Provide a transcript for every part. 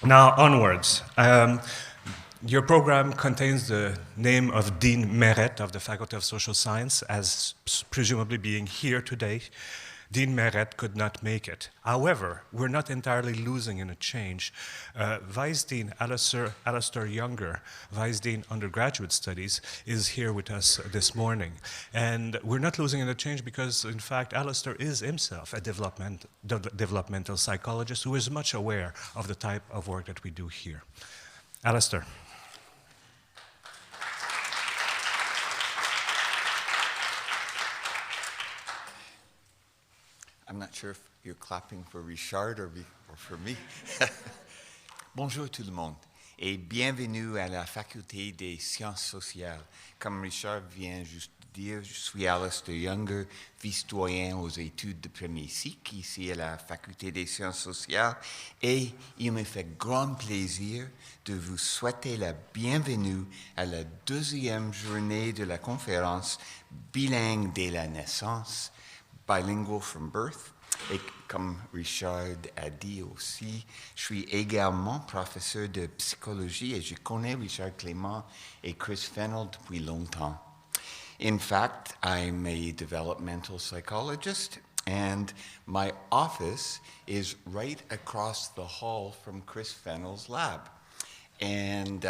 Now, onwards. Your program contains the name of Dean Meret of the Faculty of Social Science, as presumably being here today. Dean Meret could not make it. However, we're not entirely losing in a change. Vice Dean Alistair Younger, Vice Dean Undergraduate Studies, is here with us this morning. And we're not losing in a change because, in fact, Alistair is himself a developmental psychologist who is much aware of the type of work that we do here. Alistair. I'm not sure if you're clapping for Richard or for me. Bonjour tout le monde et bienvenue à la Faculté des Sciences Sociales. Comme Richard vient juste de dire, je suis Alistair Younger, vice-doyen aux études de premier cycle ici à la Faculté des Sciences Sociales et il me fait grand plaisir de vous souhaiter la bienvenue à la deuxième journée de la conférence bilingue dès la naissance, bilingual from birth. Et comme Richard a dit aussi, je suis également professeur de psychologie et je connais Richard Clément et Chris Fennell depuis longtemps. In fact, I'm a developmental psychologist and my office is right across the hall from Chris Fennell's lab. And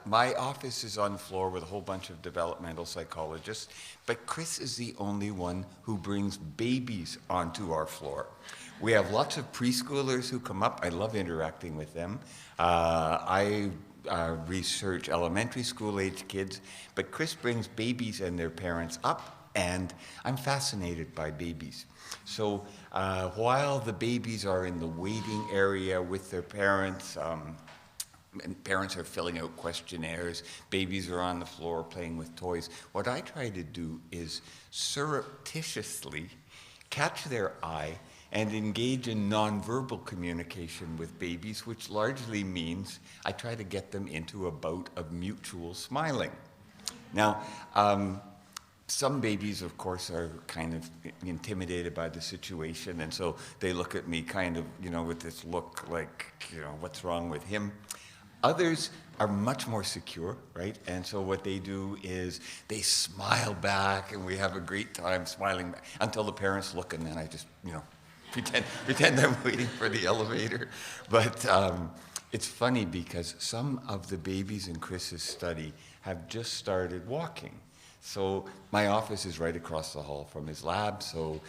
my office is on the floor with a whole bunch of developmental psychologists, but Chris is the only one who brings babies onto our floor. We have lots of preschoolers who come up. I love interacting with them. I research elementary school age kids, but Chris brings babies and their parents up, and I'm fascinated by babies. So while the babies are in the waiting area with their parents, and parents are filling out questionnaires, babies are on the floor playing with toys. What I try to do is surreptitiously catch their eye and engage in nonverbal communication with babies, which largely means I try to get them into a bout of mutual smiling. Now, some babies, of course, are kind of intimidated by the situation, and so they look at me kind of, with this look like, what's wrong with him? Others are much more secure, right? And so what they do is they smile back, and we have a great time smiling back until the parents look, and then I just, pretend I'm waiting for the elevator. But it's funny because some of the babies in Chris's study have just started walking. So my office is right across the hall from his lab, so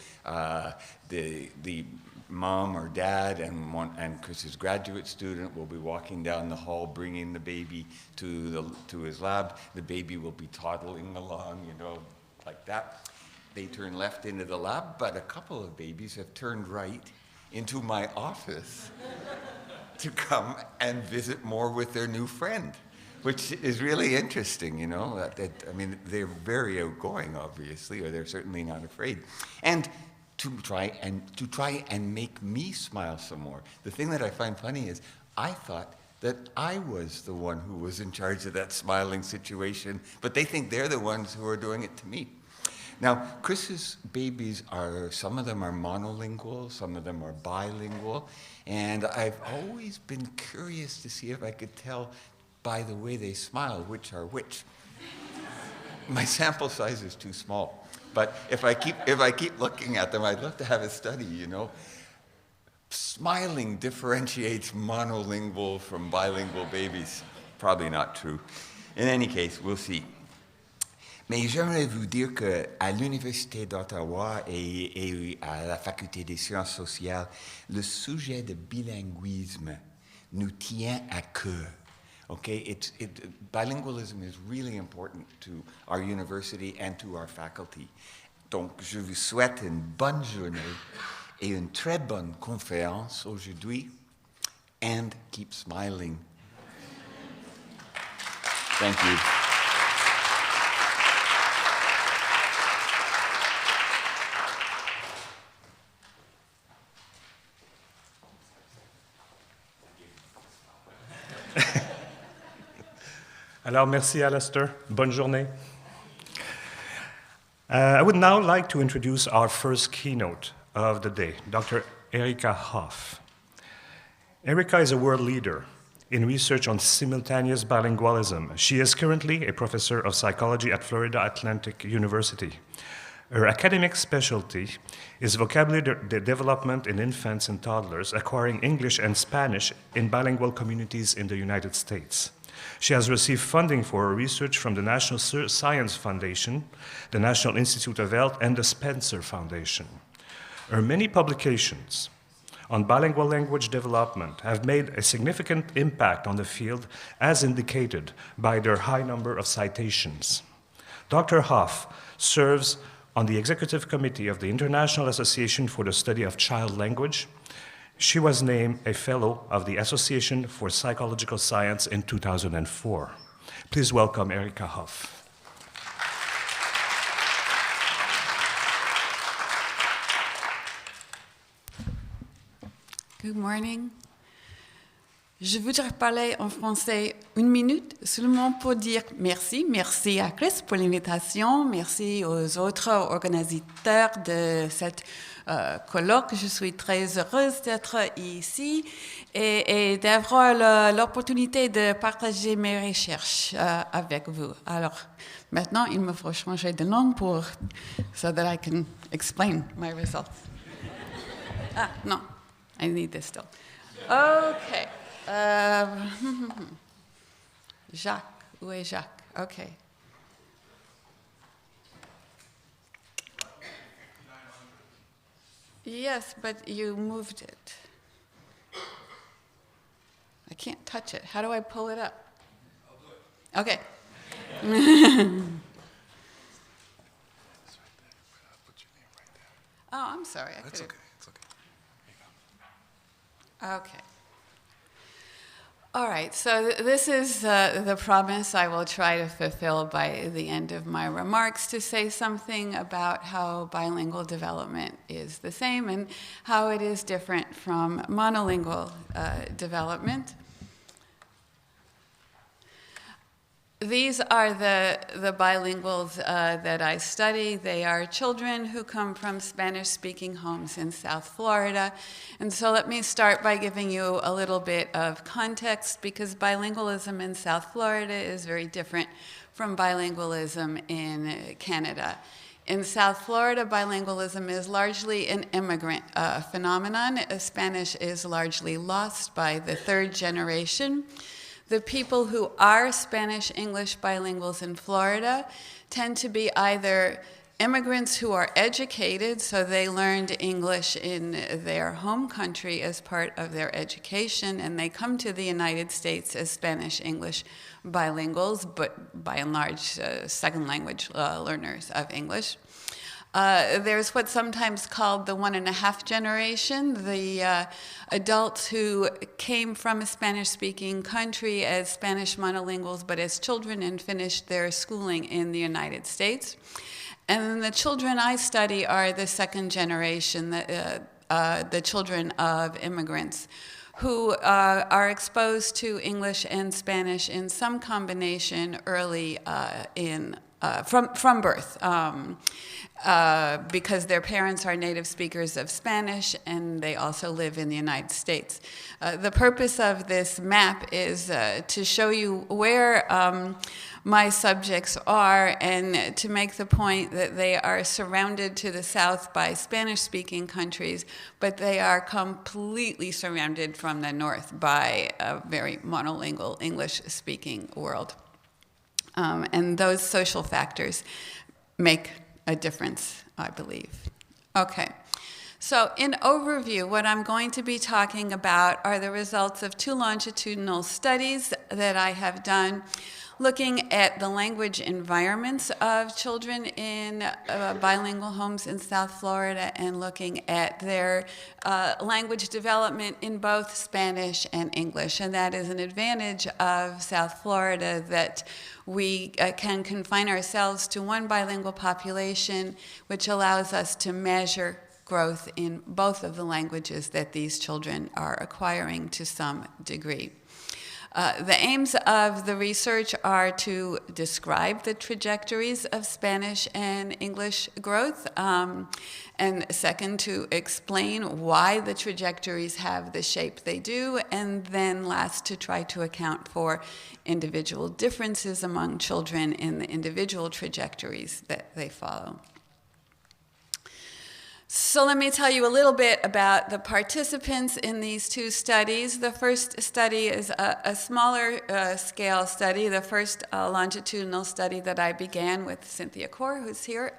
the mom or dad and Chris's graduate student will be walking down the hall bringing the baby to his lab. The baby will be toddling along, like that. They turn left into the lab, but a couple of babies have turned right into my office to come and visit more with their new friend, which is really interesting, they're very outgoing, obviously, or they're certainly not afraid. And to try and make me smile some more. The thing that I find funny is I thought that I was the one who was in charge of that smiling situation, but they think they're the ones who are doing it to me. Now, Chris's babies some of them are monolingual, some of them are bilingual, and I've always been curious to see if I could tell by the way they smile which are which. My sample size is too small. But if I keep looking at them, I'd love to have a study, Smiling differentiates monolingual from bilingual babies. Probably not true. In any case, we'll see. Mais j'aimerais vous dire qu'à l'Université d'Ottawa et à la Faculté des Sciences Sociales, le sujet de bilinguisme nous tient à cœur. Okay, bilingualism is really important to our university and to our faculty. Donc, je vous souhaite une bonne journée et une très bonne conférence aujourd'hui. And keep smiling. Thank you. Alors, merci, Alistair. Bonne journée. I would now like to introduce our first keynote of the day, Dr. Erika Hoff. Erica is a world leader in research on simultaneous bilingualism. She is currently a professor of psychology at Florida Atlantic University. Her academic specialty is vocabulary development in infants and toddlers acquiring English and Spanish in bilingual communities in the United States. She has received funding for her research from the National Science Foundation, the National Institute of Health, and the Spencer Foundation. Her many publications on bilingual language development have made a significant impact on the field, as indicated by their high number of citations. Dr. Hoff serves on the Executive Committee of the International Association for the Study of Child Language. She was named a Fellow of the Association for Psychological Science in 2004. Please welcome Erica Hoff. Good morning. Je voudrais parler en français une minute seulement pour dire merci. Merci à Chris pour l'invitation. Merci aux autres organisateurs de cette colloque. Je suis très heureuse d'être ici et d'avoir l'opportunité de partager mes recherches avec vous. Alors, maintenant, il me faut changer de langue so that I can explain my results. Ah, non. I need this still. Okay. Jacques. Où est Jacques? Okay. Yes, but you moved it. I can't touch it. How do I pull it up? I'll do it. Okay. Oh, I'm sorry. That's okay. It's okay. Okay. All right, so this is the promise I will try to fulfill by the end of my remarks, to say something about how bilingual development is the same and how it is different from monolingual development. These are the bilinguals that I study. They are children who come from Spanish-speaking homes in South Florida. And so let me start by giving you a little bit of context, because bilingualism in South Florida is very different from bilingualism in Canada. In South Florida, bilingualism is largely an immigrant phenomenon. Spanish is largely lost by the third generation. The people who are Spanish-English bilinguals in Florida tend to be either immigrants who are educated, so they learned English in their home country as part of their education, and they come to the United States as Spanish-English bilinguals, but by and large second language learners of English. There's what's sometimes called the 1.5 generation, the adults who came from a Spanish-speaking country as Spanish monolinguals, but as children, and finished their schooling in the United States. And then the children I study are the second generation, the children of immigrants, who are exposed to English and Spanish in some combination early from birth. Because their parents are native speakers of Spanish and they also live in the United States. The purpose of this map is to show you where my subjects are, and to make the point that they are surrounded to the south by Spanish-speaking countries, but they are completely surrounded from the north by a very monolingual English-speaking world. And those social factors make a difference, I believe. Okay, so in overview, what I'm going to be talking about are the results of 2 longitudinal studies that I have done, looking at the language environments of children in bilingual homes in South Florida, and looking at their language development in both Spanish and English. And that is an advantage of South Florida, that we can confine ourselves to one bilingual population, which allows us to measure growth in both of the languages that these children are acquiring to some degree. The aims of the research are to describe the trajectories of Spanish and English growth, and second, to explain why the trajectories have the shape they do, and then last, to try to account for individual differences among children in the individual trajectories that they follow. So let me tell you a little bit about the participants in these two studies. The first study is a smaller scale study, the first longitudinal study that I began with Cynthia Kaur, who's here.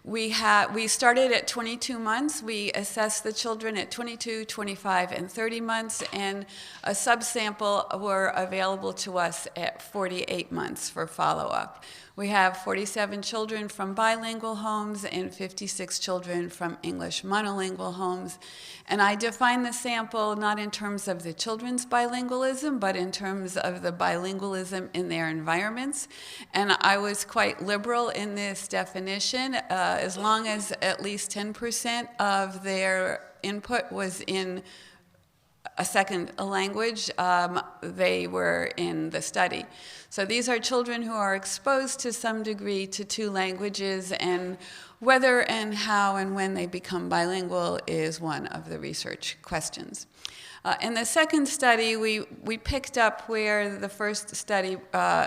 We started at 22 months. We assessed the children at 22, 25, and 30 months, and a subsample were available to us at 48 months for follow-up. We have 47 children from bilingual homes and 56 children from English monolingual homes. And I define the sample not in terms of the children's bilingualism, but in terms of the bilingualism in their environments. And I was quite liberal in this definition. As long as at least 10% of their input was in a second language, they were in the study. So these are children who are exposed to some degree to two languages, and whether and how and when they become bilingual is one of the research questions. In the second study, we picked up where the first study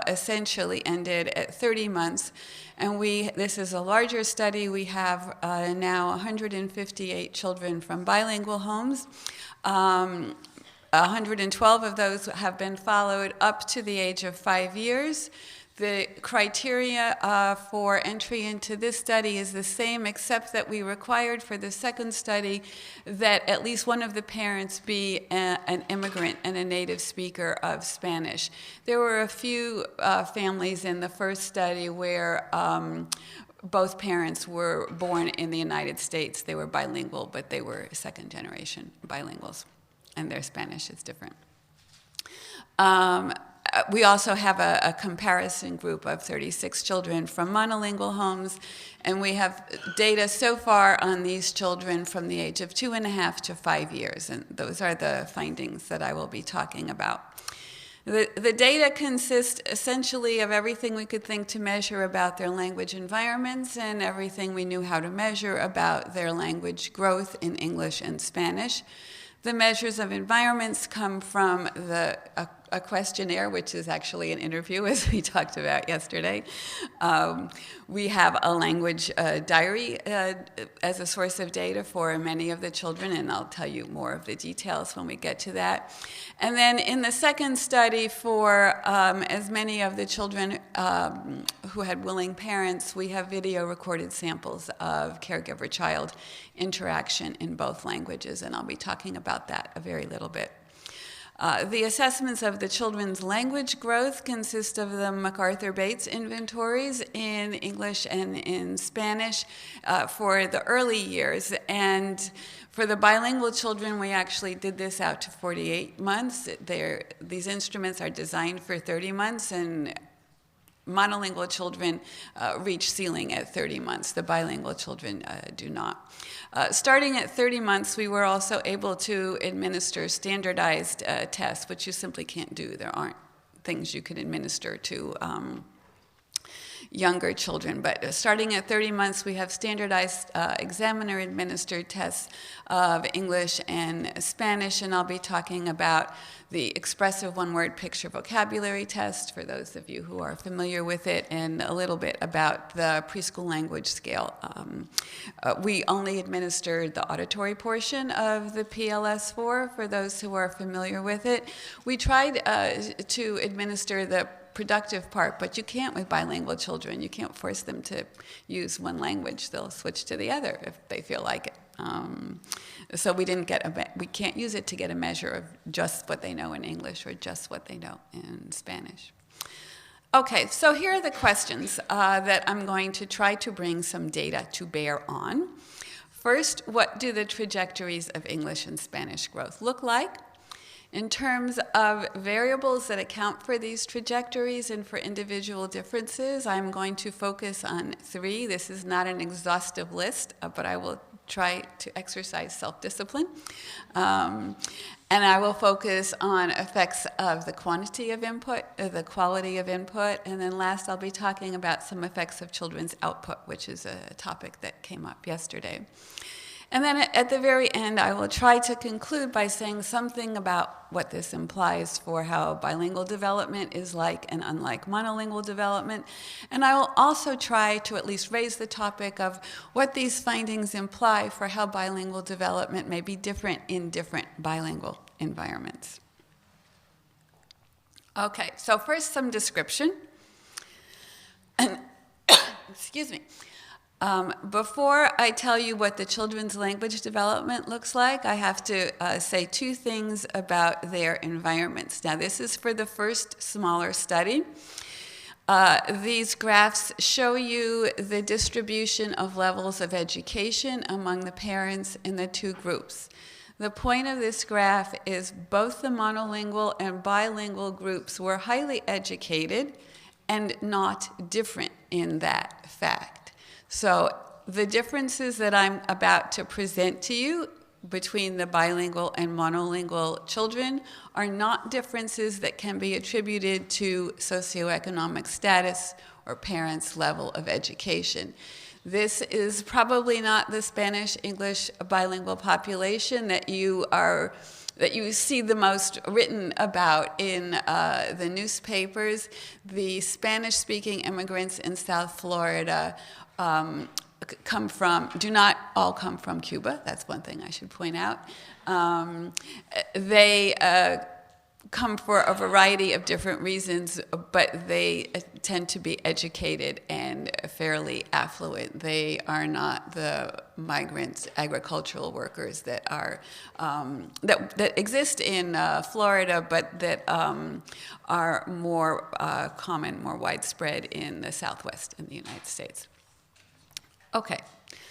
essentially ended at 30 months. And this is a larger study. We have now 158 children from bilingual homes. 112 of those have been followed up to the age of 5 years. The criteria for entry into this study is the same, except that we required for the second study that at least one of the parents be an immigrant and a native speaker of Spanish. There were a few families in the first study where both parents were born in the United States. They were bilingual, but they were second-generation bilinguals, and their Spanish is different. We also have a comparison group of 36 children from monolingual homes, and we have data so far on these children from the age of 2.5 to 5 years, and those are the findings that I will be talking about. The data consist essentially of everything we could think to measure about their language environments and everything we knew how to measure about their language growth in English and Spanish. The measures of environments come from a questionnaire, which is actually an interview, as we talked about yesterday. We have a language diary as a source of data for many of the children, and I'll tell you more of the details when we get to that. And then in the second study, for as many of the children who had willing parents, we have video recorded samples of caregiver-child interaction in both languages, and I'll be talking about that a very little bit. The assessments of the children's language growth consist of the MacArthur-Bates inventories in English and in Spanish for the early years. And for the bilingual children, we actually did this out to 48 months. These instruments are designed for 30 months, and monolingual children reach ceiling at 30 months. The bilingual children do not. Starting at 30 months, we were also able to administer standardized tests, which you simply can't do. There aren't things you can administer to younger children. But starting at 30 months, we have standardized examiner-administered tests of English and Spanish, and I'll be talking about the expressive one-word picture vocabulary test, for those of you who are familiar with it, and a little bit about the preschool language scale. We only administered the auditory portion of the PLS-4, for those who are familiar with it. We tried to administer the productive part, but you can't with bilingual children. You can't force them to use one language. They'll switch to the other if they feel like it. So we can't use it to get a measure of just what they know in English or just what they know in Spanish. Okay, so here are the questions that I'm going to try to bring some data to bear on. First, what do the trajectories of English and Spanish growth look like? In terms of variables that account for these trajectories and for individual differences, I'm going to focus on 3. This is not an exhaustive list, but I will try to exercise self-discipline. And I will focus on effects of the quantity of input, the quality of input, and then last I'll be talking about some effects of children's output, which is a topic that came up yesterday. And then at the very end, I will try to conclude by saying something about what this implies for how bilingual development is like and unlike monolingual development. And I will also try to at least raise the topic of what these findings imply for how bilingual development may be different in different bilingual environments. Okay, so first some description. And excuse me. Before I tell you what the children's language development looks like, I have to say two things about their environments. Now, this is for the first smaller study. These graphs show you the distribution of levels of education among the parents in the two groups. The point of this graph is both the monolingual and bilingual groups were highly educated and not different in that fact. So the differences that I'm about to present to you between the bilingual and monolingual children are not differences that can be attributed to socioeconomic status or parents' level of education. This is probably not the Spanish-English bilingual population that you see the most written about in the newspapers. The Spanish-speaking immigrants in South Florida do not all come from Cuba. That's one thing I should point out. They come for a variety of different reasons, but they tend to be educated and fairly affluent. They are not the migrant agricultural workers that are that exist in Florida, but that are more common, more widespread in the Southwest in the United States. Okay,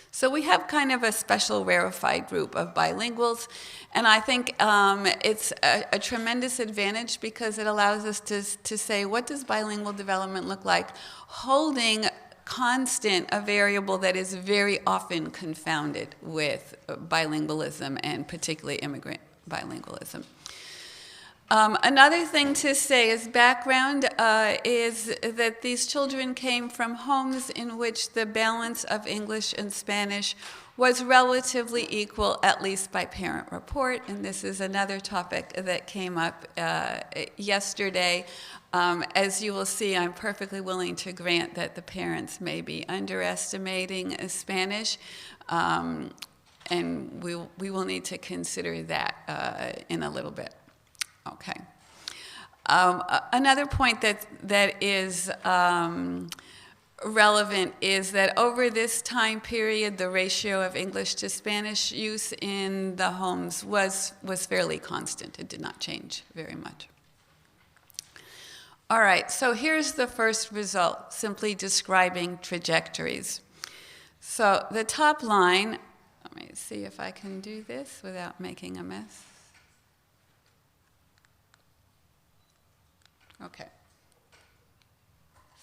so we have kind of a special rarefied group of bilinguals, and I think it's a tremendous advantage because it allows us to say, what does bilingual development look like, holding constant a variable that is very often confounded with bilingualism and particularly immigrant bilingualism. Another thing to say as background is that these children came from homes in which the balance of English and Spanish was relatively equal, at least by parent report, and this is another topic that came up yesterday. As you will see, I'm perfectly willing to grant that the parents may be underestimating Spanish, and we will need to consider that in a little bit. Okay. Another point that is relevant is that over this time period, the ratio of English to Spanish use in the homes was fairly constant. It did not change very much. All right, so here's the first result, simply describing trajectories. So the top line, let me see if I can do this without making a mess. Okay,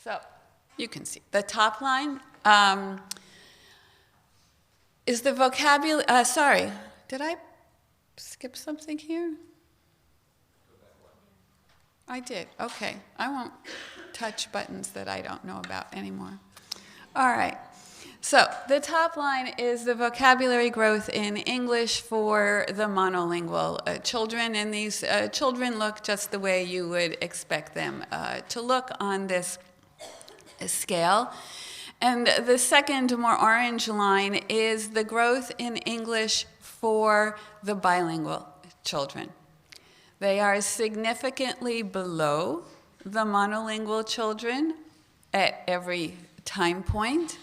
so you can see the top line is the vocabulary. Sorry, did I skip something here? I did. Okay, I won't touch buttons that I don't know about anymore. All right. So the top line is the vocabulary growth in English for the monolingual children, and these children look just the way you would expect them to look on this scale. And the second, more orange line is the growth in English for the bilingual children. They are significantly below the monolingual children at every time point.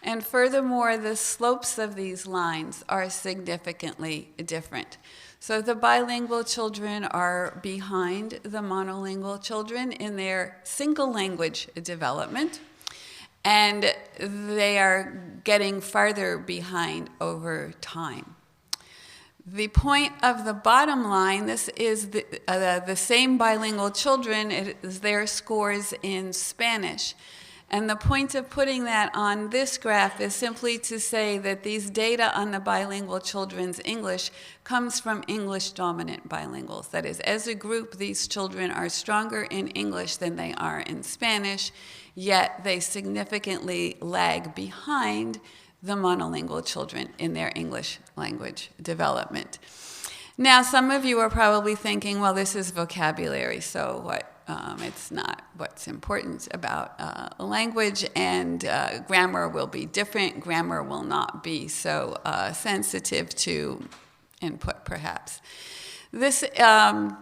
And furthermore, the slopes of these lines are significantly different. So the bilingual children are behind the monolingual children in their single language development, and they are getting farther behind over time. The point of the bottom line, this is the same bilingual children, it is their scores in Spanish. And the point of putting that on this graph is simply to say that these data on the bilingual children's English comes from English-dominant bilinguals. That is, as a group, these children are stronger in English than they are in Spanish, yet they significantly lag behind the monolingual children in their English language development. Now, some of you are probably thinking, well, this is vocabulary, so what? It's not what's important about language, and grammar will be different. Grammar will not be so sensitive to input, perhaps. This, I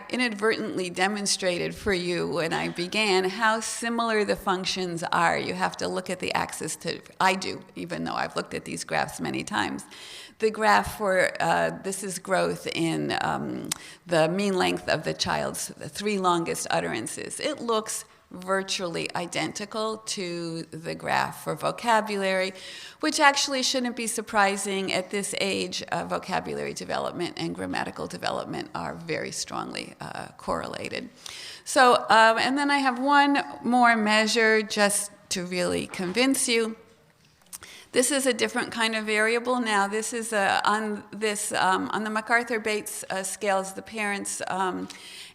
inadvertently demonstrated for you when I began how similar the functions are. You have to look at the axis I do, even though I've looked at these graphs many times. The graph for, this is growth in the mean length of the child's three longest utterances. It looks virtually identical to the graph for vocabulary, which actually shouldn't be surprising at this age. Vocabulary development and grammatical development are very strongly correlated. So, and then I have one more measure just to really convince you. This is a different kind of variable. Now, this is on the MacArthur-Bates scales, the parents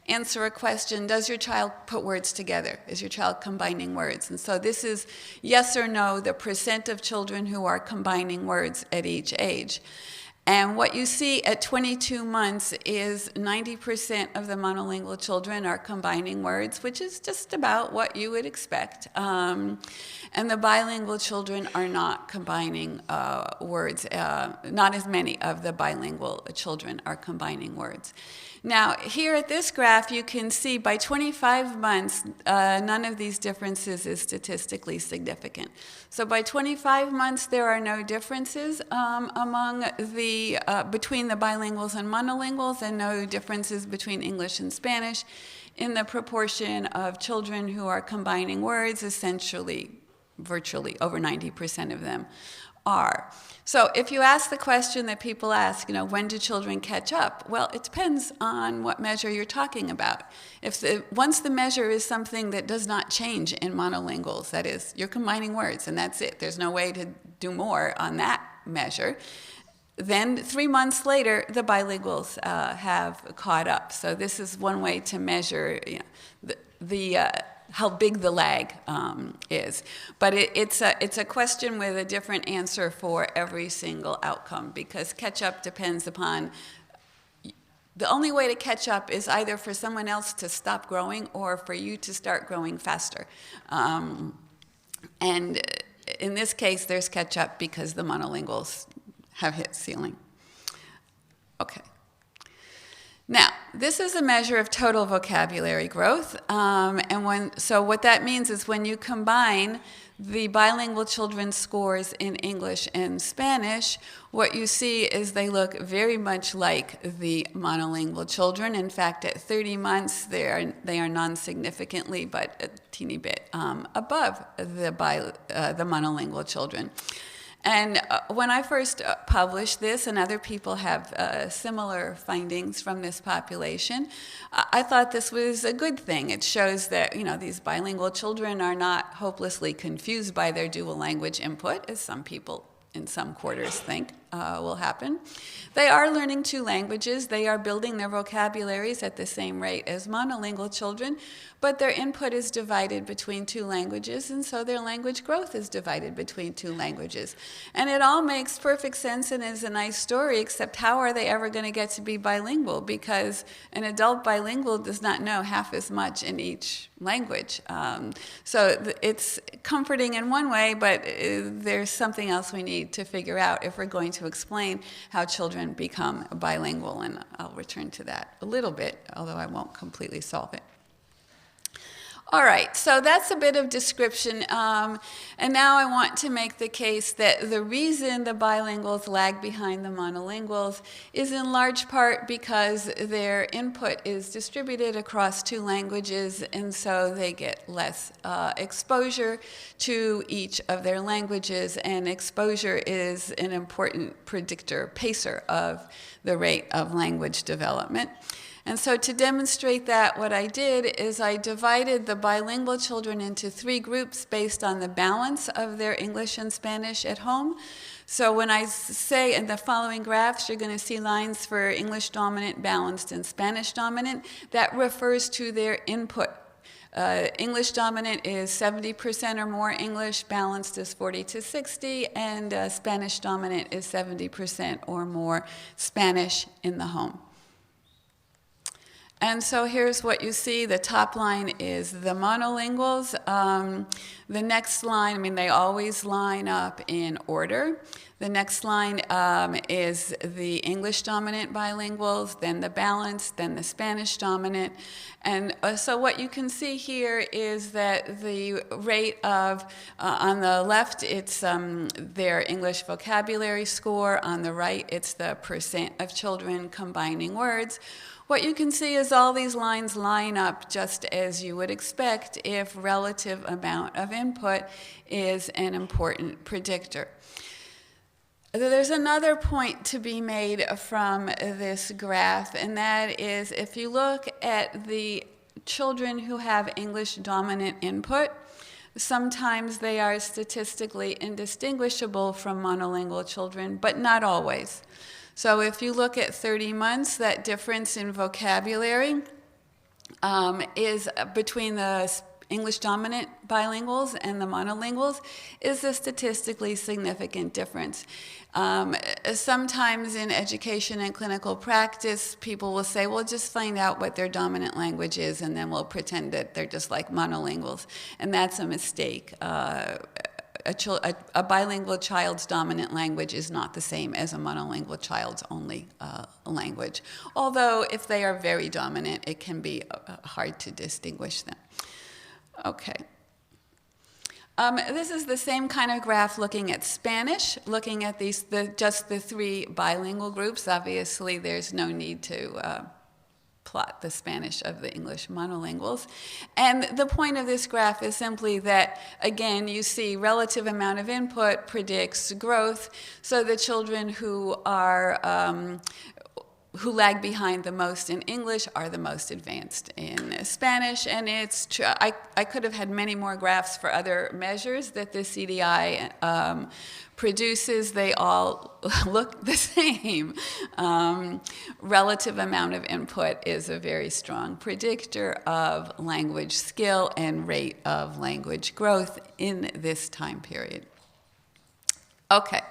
answer a question, does your child put words together? Is your child combining words? And so this is yes or no, the percent of children who are combining words at each age. And what you see at 22 months is 90% of the monolingual children are combining words, which is just about what you would expect. And the bilingual children are not combining words. Not as many of the bilingual children are combining words. Now, here at this graph, you can see by 25 months, none of these differences is statistically significant. So by 25 months, there are no differences between the bilinguals and monolinguals, and no differences between English and Spanish in the proportion of children who are combining words. Essentially, virtually over 90% of them are. So if you ask the question that people ask, when do children catch up? Well, it depends on what measure you're talking about. Once the measure is something that does not change in monolinguals, that is, you're combining words and that's it, there's no way to do more on that measure, then 3 months later, the bilinguals have caught up. So this is one way to measure how big the lag is. But it's a question with a different answer for every single outcome, because catch-up depends upon, the only way to catch up is either for someone else to stop growing or for you to start growing faster. And in this case, there's catch-up because the monolinguals have hit ceiling. Okay. Now, this is a measure of total vocabulary growth, so what that means is when you combine the bilingual children's scores in English and Spanish, what you see is they look very much like the monolingual children. In fact, at 30 months, they are non-significantly, but a teeny bit above the monolingual children. And when I first published this, and other people have similar findings from this population, I thought this was a good thing. It shows that these bilingual children are not hopelessly confused by their dual language input, as some people in some quarters think will happen. They are learning 2 languages. They are building their vocabularies at the same rate as monolingual children, but their input is divided between 2 languages, and so their language growth is divided between 2 languages. And it all makes perfect sense and is a nice story, except how are they ever going to get to be bilingual? Because an adult bilingual does not know half as much in each language. So it's comforting in one way, but there's something else we need to figure out if we're going to explain how children become bilingual, and I'll return to that a little bit, although I won't completely solve it. All right, so that's a bit of description, and now I want to make the case that the reason the bilinguals lag behind the monolinguals is in large part because their input is distributed across 2 languages, and so they get less exposure to each of their languages, and exposure is an important predictor, pacer of the rate of language development. And so to demonstrate that, what I did is I divided the bilingual children into 3 groups based on the balance of their English and Spanish at home. So when I say in the following graphs, you're going to see lines for English dominant, balanced, and Spanish dominant. That refers to their input. English dominant is 70% or more English, balanced is 40 to 60, and Spanish dominant is 70% or more Spanish in the home. And so here's what you see. The top line is the monolinguals. The next line, I mean, they always line up in order. The next line is the English dominant bilinguals, then the balanced, then the Spanish dominant. And so what you can see here is that the rate of, on the left, it's their English vocabulary score. On the right, it's the percent of children combining words. What you can see is all these lines line up just as you would expect if relative amount of input is an important predictor. There's another point to be made from this graph, and that is if you look at the children who have English dominant input, sometimes they are statistically indistinguishable from monolingual children, but not always. So if you look at 30 months, that difference in vocabulary is between the English dominant bilinguals and the monolinguals is a statistically significant difference. Sometimes in education and clinical practice, people will say, well, just find out what their dominant language is, and then we'll pretend that they're just like monolinguals. And that's a mistake. A bilingual child's dominant language is not the same as a monolingual child's only language. Although if they are very dominant, it can be hard to distinguish them. Okay. This is the same kind of graph looking at Spanish, looking at just the 3 bilingual groups. Obviously, there's no need to plot the Spanish of the English monolinguals. And the point of this graph is simply that, again, you see relative amount of input predicts growth. So the children who lag behind the most in English are the most advanced in Spanish. And it's true. I could have had many more graphs for other measures that the CDI produces. They all look the same. Relative amount of input is a very strong predictor of language skill and rate of language growth in this time period. Okay.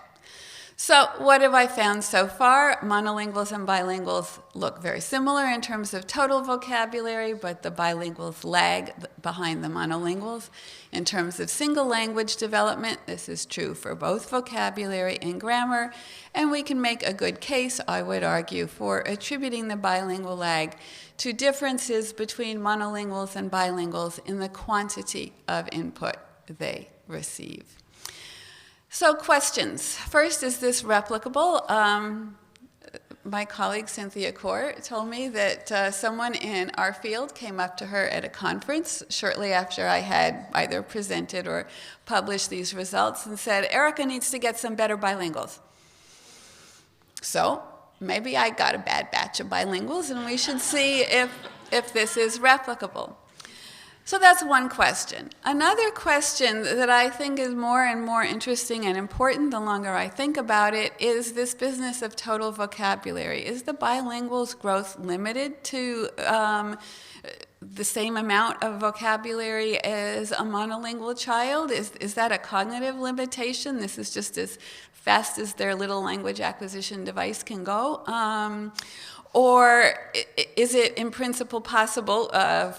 So what have I found so far? Monolinguals and bilinguals look very similar in terms of total vocabulary, but the bilinguals lag behind the monolinguals. In terms of single language development, this is true for both vocabulary and grammar, and we can make a good case, I would argue, for attributing the bilingual lag to differences between monolinguals and bilinguals in the quantity of input they receive. So questions. First, is this replicable? My colleague Cynthia Kaur told me that someone in our field came up to her at a conference shortly after I had either presented or published these results and said, Erica needs to get some better bilinguals. So maybe I got a bad batch of bilinguals and we should see if this is replicable. So that's one question. Another question that I think is more and more interesting and important the longer I think about it is this business of total vocabulary. Is the bilingual's growth limited to the same amount of vocabulary as a monolingual child? Is that a cognitive limitation? This is just as fast as their little language acquisition device can go? Or is it in principle possible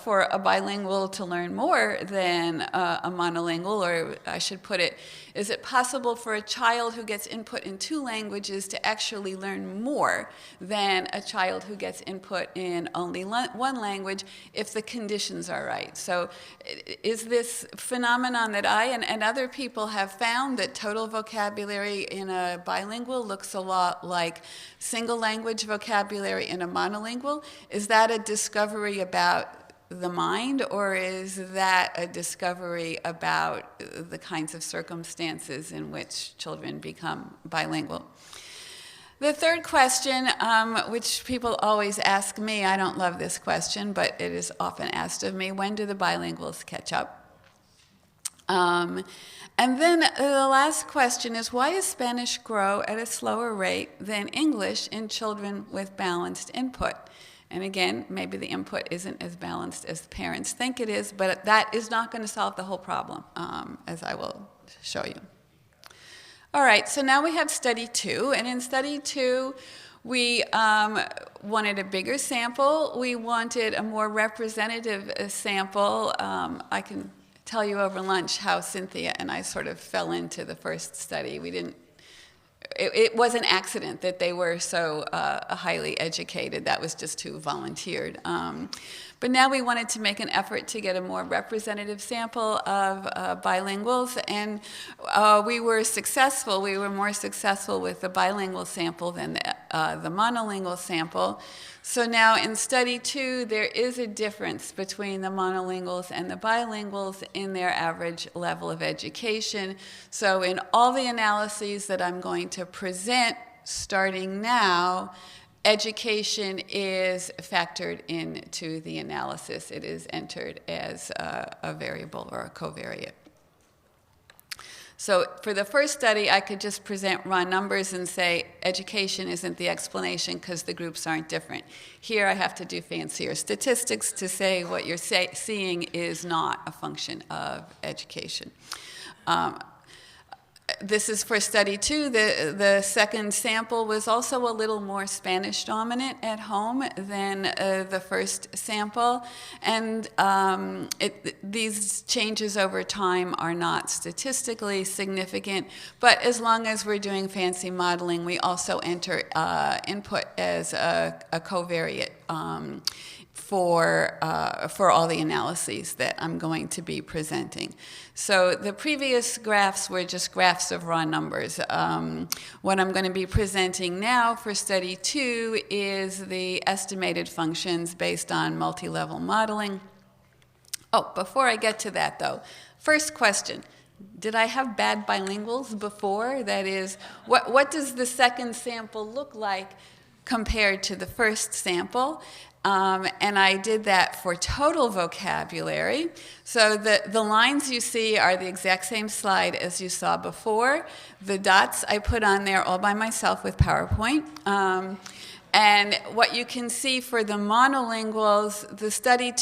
for a bilingual to learn more than a monolingual? Or I should put it, is it possible for a child who gets input in 2 languages to actually learn more than a child who gets input in only 1 language if the conditions are right? So is this phenomenon that I and other people have found that total vocabulary in a bilingual looks a lot like single language vocabulary in a monolingual? Is that a discovery about the mind, or is that a discovery about the kinds of circumstances in which children become bilingual? The third question, which people always ask me, I don't love this question, but it is often asked of me, when do the bilinguals catch up? And then the last question is, why does Spanish grow at a slower rate than English in children with balanced input? And again, maybe the input isn't as balanced as the parents think it is, but that is not going to solve the whole problem, as I will show you. All right, so now we have study 2, and in study 2, we wanted a bigger sample. We wanted a more representative sample. I can tell you over lunch how Cynthia and I sort of fell into the first study. It was an accident that they were so highly educated. That was just who volunteered. But now we wanted to make an effort to get a more representative sample of bilinguals, and we were successful. We were more successful with the bilingual sample than the monolingual sample. So now in study 2, there is a difference between the monolinguals and the bilinguals in their average level of education. So in all the analyses that I'm going to present starting now, education is factored into the analysis. It is entered as a variable or a covariate. So for the first study, I could just present raw numbers and say education isn't the explanation because the groups aren't different. Here I have to do fancier statistics to say what you're seeing is not a function of education. This is for study 2. The second sample was also a little more Spanish dominant at home than the first sample. And these changes over time are not statistically significant, but as long as we're doing fancy modeling, we also enter input as a covariate for all the analyses that I'm going to be presenting. So the previous graphs were just graphs of raw numbers. What I'm going to be presenting now for study 2 is the estimated functions based on multi-level modeling. Oh, before I get to that though, first question. Did I have bad bilinguals before? That is, what does the second sample look like compared to the first sample? And I did that for total vocabulary. So the lines you see are the exact same slide as you saw before. The dots I put on there all by myself with PowerPoint. And what you can see for the monolinguals, the study,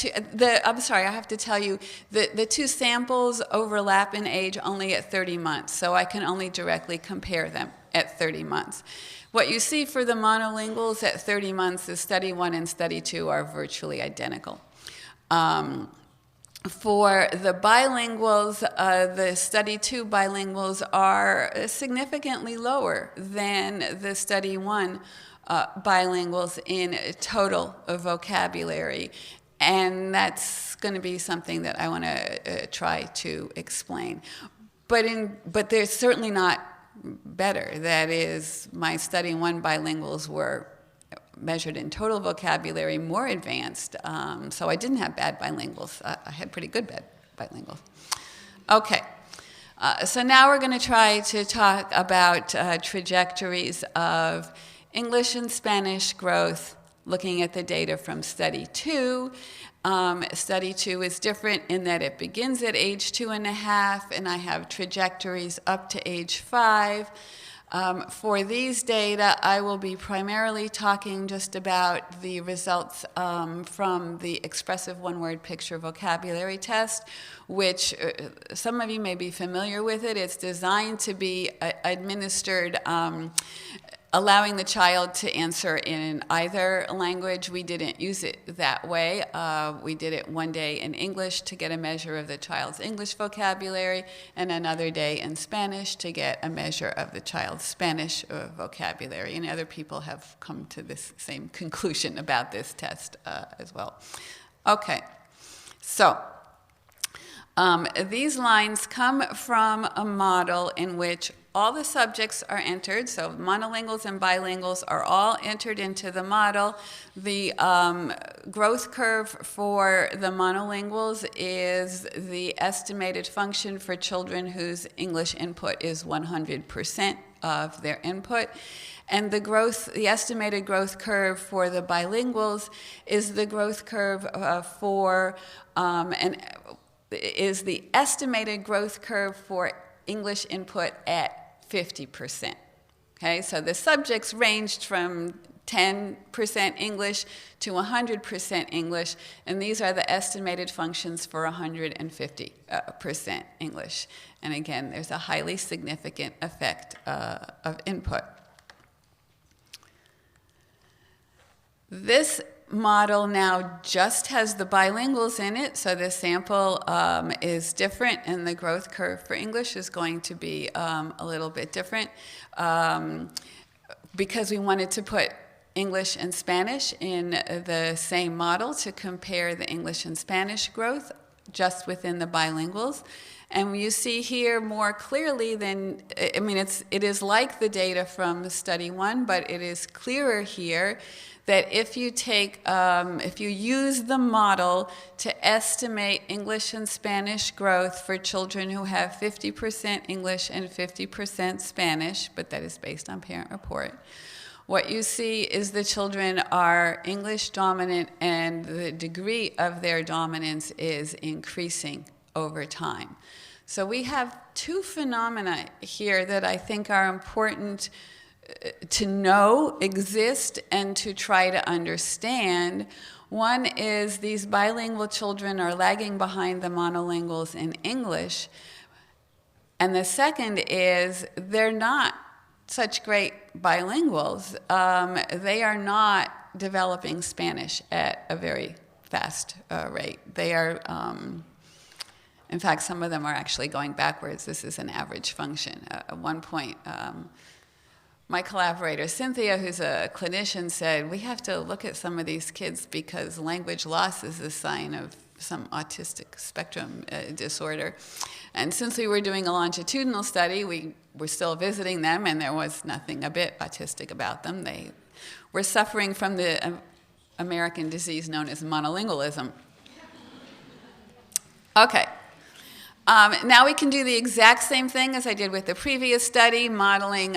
I'm sorry, I have to tell you, the two samples overlap in age only at 30 months, so I can only directly compare them at 30 months. What you see for the monolinguals at 30 months is study 1 and study 2 are virtually identical. For the bilinguals, the study 2 bilinguals are significantly lower than the study 1 bilinguals in total vocabulary. And that's going to be something that I want to try to explain. But they're certainly not better. That is, my study 1 bilinguals were measured in total vocabulary more advanced. So I didn't have bad bilinguals. I had pretty good bad bilinguals. Okay. So now we're going to try to talk about trajectories of English and Spanish growth, looking at the data from study 2. Study 2 is different in that it begins at age 2.5, and I have trajectories up to age 5. For these data, I will be primarily talking just about the results from the expressive one-word picture vocabulary test, which some of you may be familiar with it. It's designed to be administered allowing the child to answer in either language. We didn't use it that way. We did it one day in English to get a measure of the child's English vocabulary, and another day in Spanish to get a measure of the child's Spanish vocabulary. And other people have come to this same conclusion about this test as well. Okay, so these lines come from a model in which all the subjects are entered, so monolinguals and bilinguals are all entered into the model. The growth curve for the monolinguals is the estimated function for children whose English input is 100% of their input. And the estimated growth curve for the bilinguals is the growth curve is the estimated growth curve for English input at 50%. Okay, so the subjects ranged from 10% English to 100% English, and these are the estimated functions for 150% English. And again, there's a highly significant effect of input. This model now just has the bilinguals in it, so the sample is different, and the growth curve for English is going to be a little bit different because we wanted to put English and Spanish in the same model to compare the English and Spanish growth just within the bilinguals. And you see here more clearly than, I mean, it is like the data from study 1, but it is clearer here that if you use the model to estimate English and Spanish growth for children who have 50% English and 50% Spanish, but that is based on parent report, what you see is the children are English dominant, and the degree of their dominance is increasing over time. So we have two phenomena here that I think are important to know exist and to try to understand. One is these bilingual children are lagging behind the monolinguals in English. And the second is they're not such great bilinguals. They are not developing Spanish at a very fast rate. They are, in fact, some of them are actually going backwards. This is an average function. At one point, my collaborator, Cynthia, who's a clinician, said, we have to look at some of these kids because language loss is a sign of some autistic spectrum disorder. And since we were doing a longitudinal study, we were still visiting them, and there was nothing a bit autistic about them. They were suffering from the American disease known as monolingualism. Okay. Now we can do the exact same thing as I did with the previous study, modeling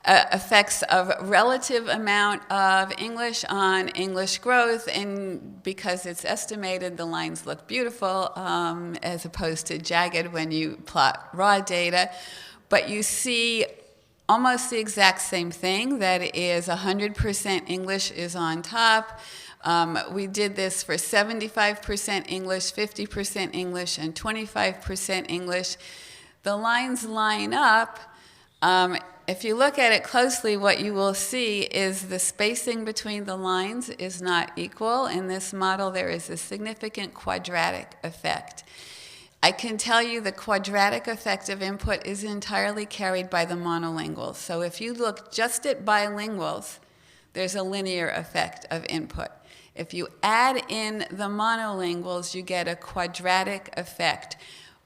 effects of relative amount of English on English growth, and because it's estimated, the lines look beautiful as opposed to jagged when you plot raw data. But you see almost the exact same thing, that is 100% English is on top. We did this for 75% English, 50% English, and 25% English. The lines line up. If you look at it closely, what you will see is the spacing between the lines is not equal. In this model, there is a significant quadratic effect. I can tell you the quadratic effect of input is entirely carried by the monolinguals. So if you look just at bilinguals, there's a linear effect of input. If you add in the monolinguals, you get a quadratic effect.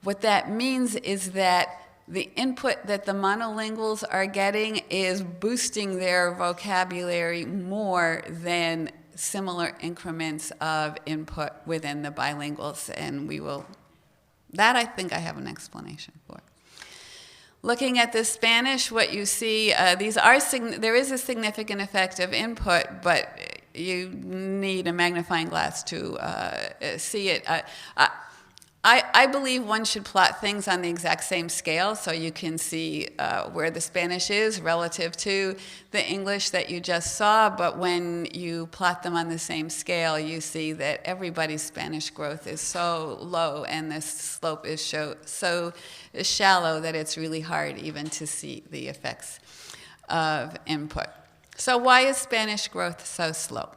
What that means is that the input that the monolinguals are getting is boosting their vocabulary more than similar increments of input within the bilinguals, and that I think I have an explanation for. Looking at the Spanish, what you see, there is a significant effect of input, but you need a magnifying glass to see it. I believe one should plot things on the exact same scale so you can see where the Spanish is relative to the English that you just saw, but when you plot them on the same scale, you see that everybody's Spanish growth is so low and the slope is so shallow that it's really hard even to see the effects of input. So why is Spanish growth so slow?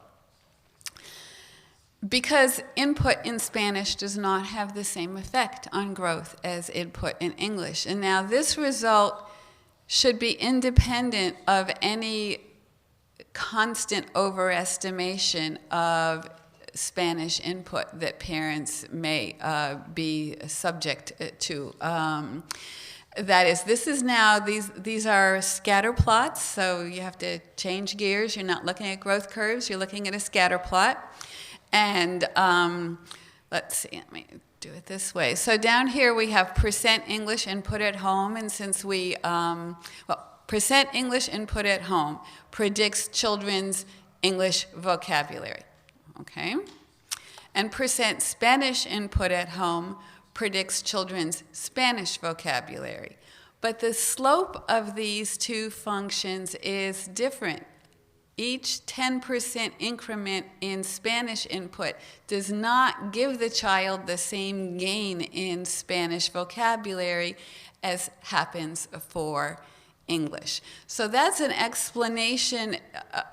Because input in Spanish does not have the same effect on growth as input in English. And now this result should be independent of any constant overestimation of Spanish input that parents may be subject to. That is, these are scatter plots, so you have to change gears. You're not looking at growth curves, you're looking at a scatter plot. And let's see, let me do it this way. So down here we have % English input at home, and since we, percent English input at home predicts children's English vocabulary, okay? And percent Spanish input at home predicts children's Spanish vocabulary. But the slope of these two functions is different. Each 10% increment in Spanish input does not give the child the same gain in Spanish vocabulary as happens for English. So that's an explanation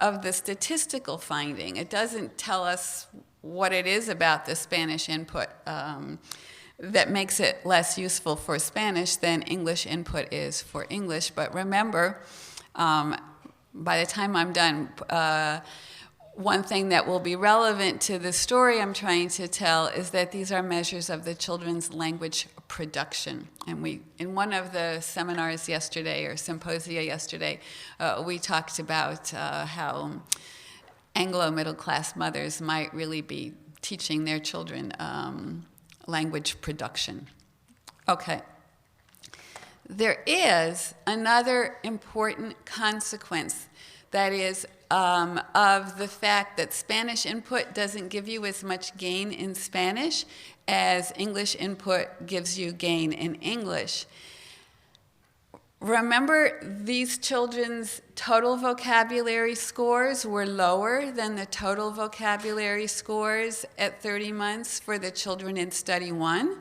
of the statistical finding. It doesn't tell us what it is about the Spanish input that makes it less useful for Spanish than English input is for English. But remember, by the time I'm done, one thing that will be relevant to the story I'm trying to tell is that these are measures of the children's language production. And in one of the seminars yesterday, or symposia yesterday, we talked about how Anglo middle-class mothers might really be teaching their children language production. Okay. There is another important consequence that is of the fact that Spanish input doesn't give you as much gain in Spanish as English input gives you gain in English. Remember, these children's total vocabulary scores were lower than the total vocabulary scores at 30 months for the children in Study 1.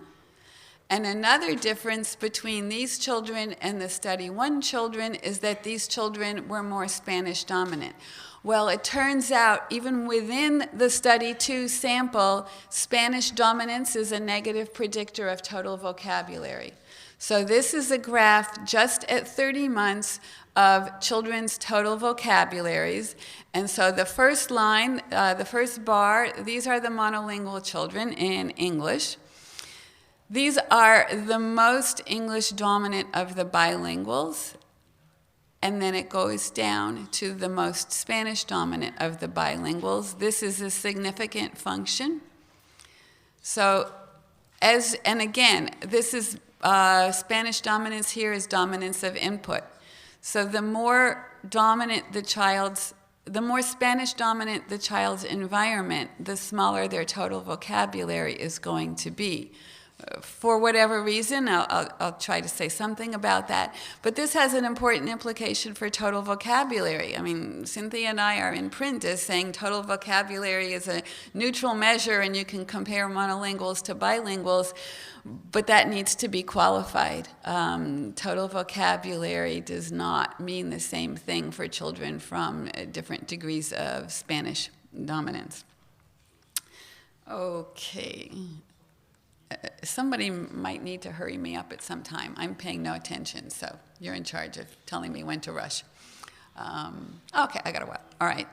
And another difference between these children and the Study 1 children is that these children were more Spanish dominant. Well, it turns out even within the Study 2 sample, Spanish dominance is a negative predictor of total vocabulary. So this is a graph just at 30 months of children's total vocabularies. And so the first line, the first bar, these are the monolingual children in English. These are the most English dominant of the bilinguals, and then it goes down to the most Spanish dominant of the bilinguals. This is a significant function. So, and again, this is Spanish dominance here is dominance of input. So the more dominant the more Spanish dominant the child's environment, the smaller their total vocabulary is going to be. For whatever reason, I'll try to say something about that. But this has an important implication for total vocabulary. I mean, Cynthia and I are in print as saying total vocabulary is a neutral measure and you can compare monolinguals to bilinguals, but that needs to be qualified. Total vocabulary does not mean the same thing for children from different degrees of Spanish dominance. Okay. Somebody might need to hurry me up at some time. I'm paying no attention, so you're in charge of telling me when to rush. Okay, I got a while. All right.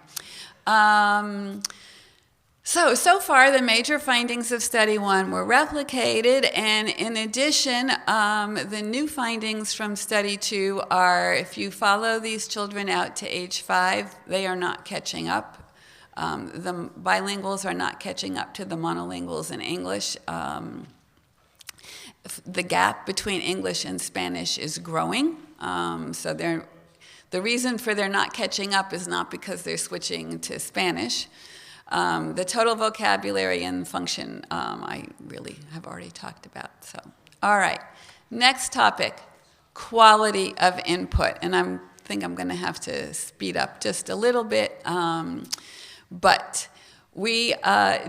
So far, the major findings of Study 1 were replicated, and in addition, the new findings from Study 2 are, if you follow these children out to age 5, they are not catching up. The bilinguals are not catching up to the monolinguals in English. The gap between English and Spanish is growing. So the reason for their not catching up is not because they're switching to Spanish. The total vocabulary and function I really have already talked about. So, all right, next topic, quality of input. And I think I'm going to have to speed up just a little bit. But we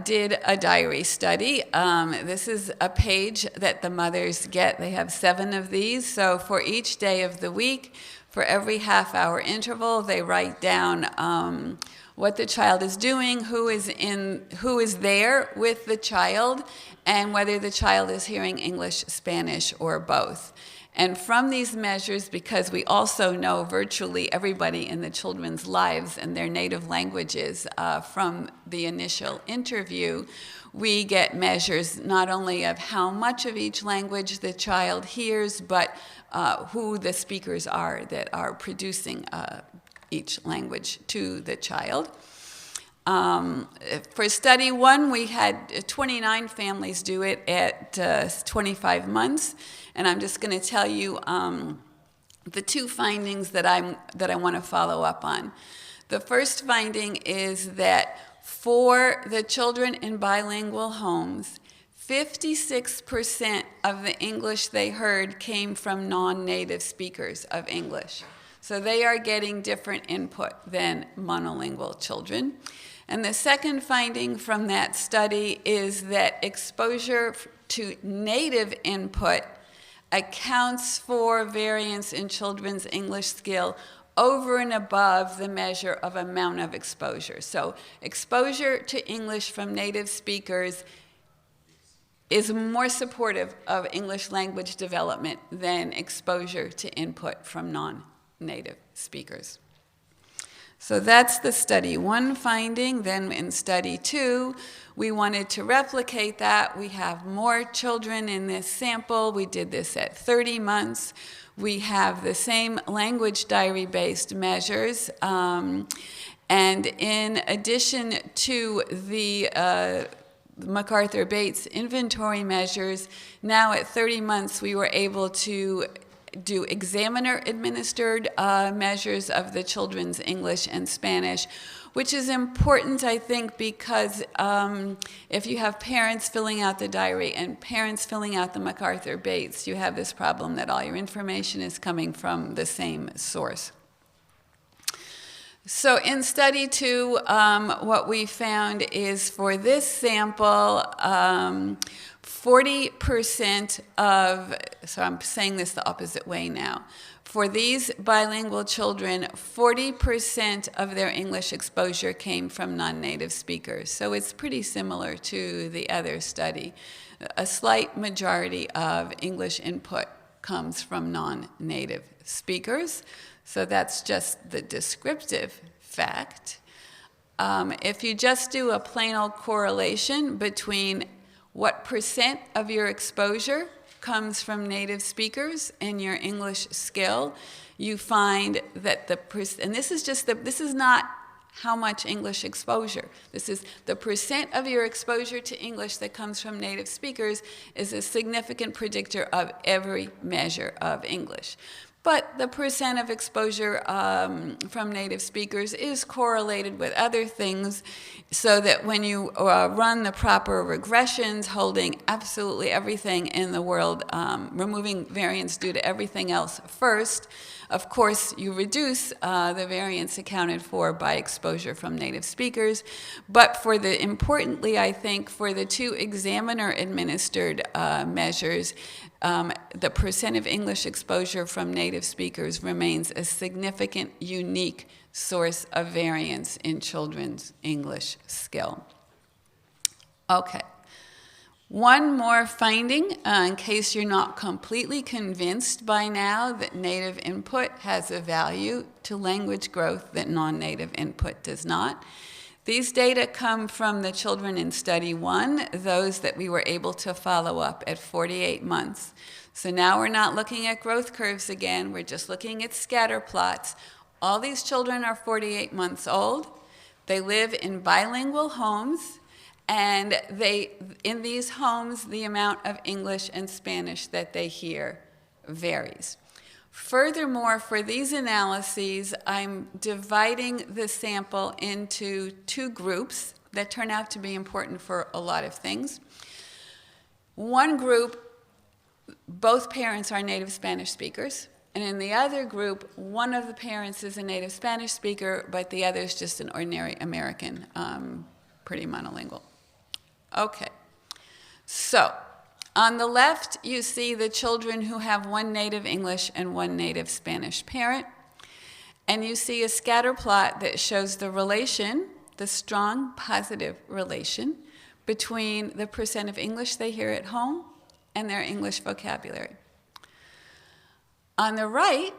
did a diary study. This is a page that the mothers get. They have 7 of these. So for each day of the week, for every half-hour interval, they write down what the child is doing, who is there with the child, and whether the child is hearing English, Spanish, or both. And from these measures, because we also know virtually everybody in the children's lives and their native languages from the initial interview, we get measures not only of how much of each language the child hears, but who the speakers are that are producing each language to the child. For Study 1, we had 29 families do it at 25 months. And I'm just going to tell you the two findings that I want to follow up on. The first finding is that for the children in bilingual homes, 56% of the English they heard came from non-native speakers of English. So they are getting different input than monolingual children. And the second finding from that study is that exposure to native input accounts for variance in children's English skill over and above the measure of amount of exposure. So exposure to English from native speakers is more supportive of English language development than exposure to input from non-native speakers. So that's the study one finding. Then in study two, we wanted to replicate that. We have more children in this sample. We did this at 30 months. We have the same language diary-based measures. And in addition to the MacArthur-Bates inventory measures, now at 30 months, we were able to do examiner-administered measures of the children's English and Spanish, which is important, I think, because if you have parents filling out the diary and parents filling out the MacArthur-Bates, you have this problem that all your information is coming from the same source. So in study two, what we found is for this sample, 40% of, so I'm saying this the opposite way now. For these bilingual children, 40% of their English exposure came from non-native speakers. So it's pretty similar to the other study. A slight majority of English input comes from non-native speakers. So that's just the descriptive fact. If you just do a plain old correlation between what percent of your exposure comes from native speakers and your English skill, you find that and this is not how much English exposure. This is the percent of your exposure to English that comes from native speakers is a significant predictor of every measure of English. But the percent of exposure from native speakers is correlated with other things, so that when you run the proper regressions, holding absolutely everything in the world, removing variance due to everything else first, of course, you reduce the variance accounted for by exposure from native speakers. But importantly, I think, for the two examiner-administered measures, the percent of English exposure from native speakers remains a significant, unique source of variance in children's English skill. Okay. One more finding, in case you're not completely convinced by now that native input has a value to language growth that non-native input does not. These data come from the children in study one, those that we were able to follow up at 48 months. So now we're not looking at growth curves again, we're just looking at scatter plots. All these children are 48 months old. They live in bilingual homes, and in these homes, the amount of English and Spanish that they hear varies. Furthermore, for these analyses, I'm dividing the sample into two groups that turn out to be important for a lot of things. One group, both parents are native Spanish speakers, and in the other group, one of the parents is a native Spanish speaker, but the other is just an ordinary American, pretty monolingual. Okay, so on the left, you see the children who have one native English and one native Spanish parent. And you see a scatter plot that shows the relation, the strong positive relation, between the percent of English they hear at home and their English vocabulary. On the right,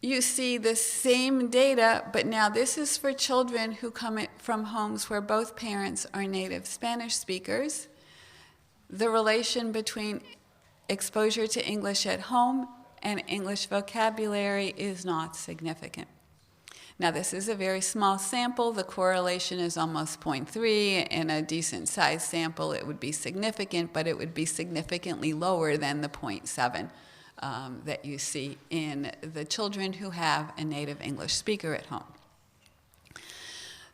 you see the same data, but now this is for children who come from homes where both parents are native Spanish speakers. The relation between exposure to English at home and English vocabulary is not significant. Now, this is a very small sample. The correlation is almost 0.3. In a decent-sized sample, it would be significant, but it would be significantly lower than the 0.7 that you see in the children who have a native English speaker at home.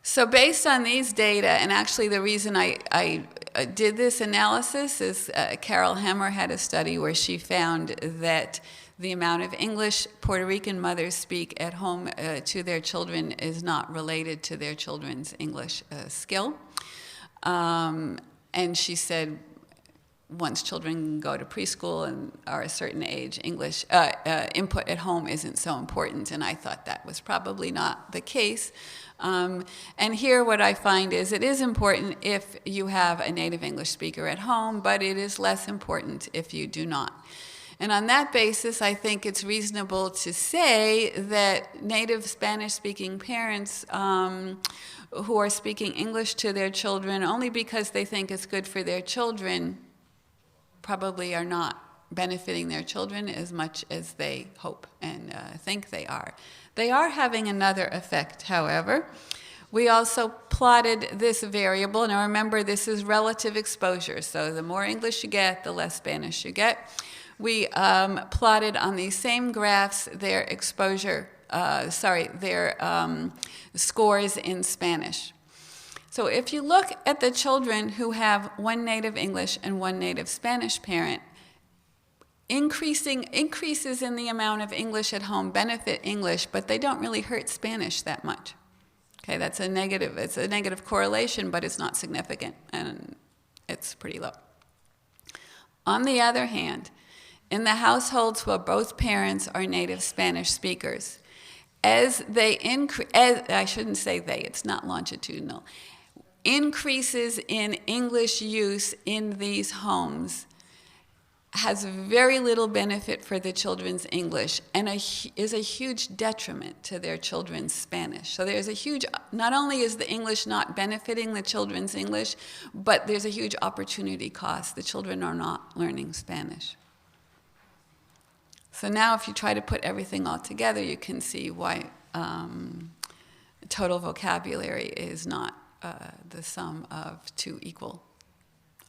So based on these data, and actually the reason I did this analysis is Carol Hemmer had a study where she found that the amount of English Puerto Rican mothers speak at home to their children is not related to their children's English skill. And she said once children go to preschool and are a certain age, English input at home isn't so important, and I thought that was probably not the case. And here what I find is it is important if you have a native English speaker at home, but it is less important if you do not. And on that basis, I think it's reasonable to say that native Spanish-speaking parents who are speaking English to their children only because they think it's good for their children probably are not benefiting their children as much as they hope and think they are. They are having another effect, however. We also plotted this variable. Now remember, this is relative exposure, so the more English you get, the less Spanish you get. We plotted on these same graphs their scores in Spanish. So if you look at the children who have one native English and one native Spanish parent, increases in the amount of English at home benefit English, but they don't really hurt Spanish that much. Okay, that's a negative. It's a negative correlation, but it's not significant, and it's pretty low. On the other hand, in the households where both parents are native Spanish speakers, as they increase, I shouldn't say they, it's not longitudinal, increases in English use in these homes has very little benefit for the children's English and is a huge detriment to their children's Spanish. So there's a huge, not only is the English not benefiting the children's English, but there's a huge opportunity cost. The children are not learning Spanish. So now if you try to put everything all together, you can see why total vocabulary is not the sum of two equal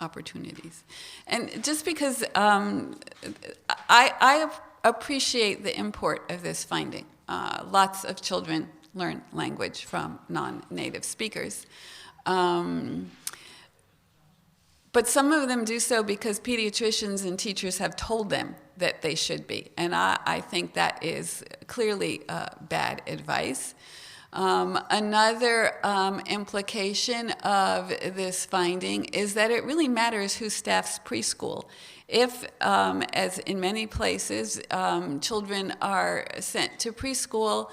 opportunities. And just because I appreciate the import of this finding. Lots of children learn language from non-native speakers. But some of them do so because pediatricians and teachers have told them that they should be. And I think that is clearly bad advice. Another implication of this finding is that it really matters who staffs preschool. If, as in many places, children are sent to preschool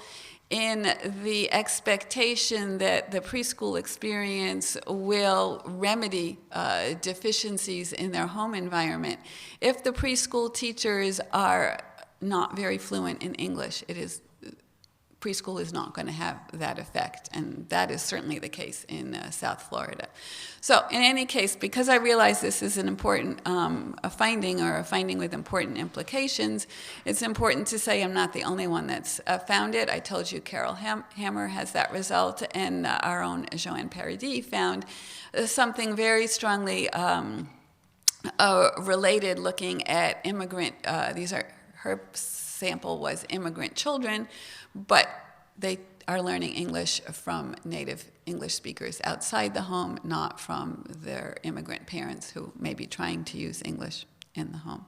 in the expectation that the preschool experience will remedy deficiencies in their home environment, if the preschool teachers are not very fluent in English, preschool is not going to have that effect, and that is certainly the case in South Florida. So in any case, because I realize this is an important a finding with important implications, it's important to say I'm not the only one that's found it. I told you Carol Hammer has that result, and our own Joanne Paradis found something very strongly related, looking at immigrant, her sample was immigrant children, but they are learning English from native English speakers outside the home, not from their immigrant parents who may be trying to use English in the home.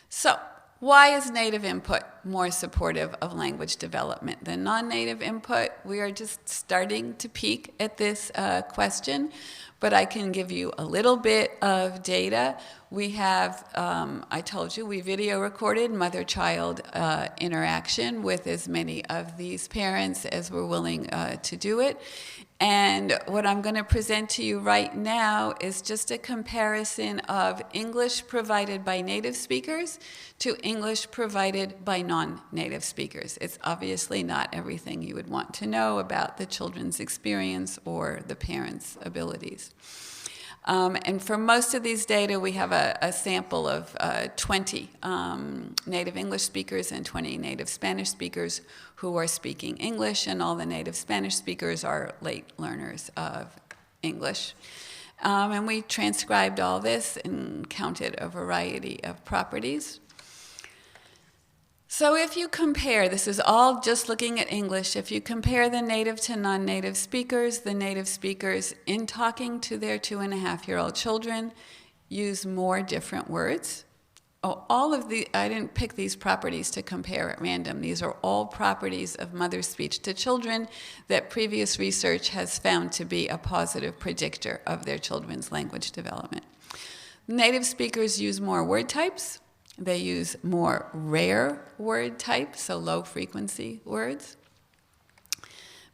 So, why is native input more supportive of language development than non-native input? We are just starting to peek at this question, but I can give you a little bit of data. We have, I told you, we video recorded mother-child interaction with as many of these parents as were willing to do it. And what I'm going to present to you right now is just a comparison of English provided by native speakers to English provided by non-native speakers. It's obviously not everything you would want to know about the children's experience or the parents' abilities. And for most of these data, we have a sample of 20 native English speakers and 20 native Spanish speakers who are speaking English, and all the native Spanish speakers are late learners of English. And we transcribed all this and counted a variety of properties. So if you compare, this is all just looking at English, if you compare the native to non-native speakers, the native speakers in talking to their 2.5-year-old children use more different words. Oh, all of the, I didn't pick these properties to compare at random. These are all properties of mother's speech to children that previous research has found to be a positive predictor of their children's language development. Native speakers use more word types. They use more rare word types, so low frequency words.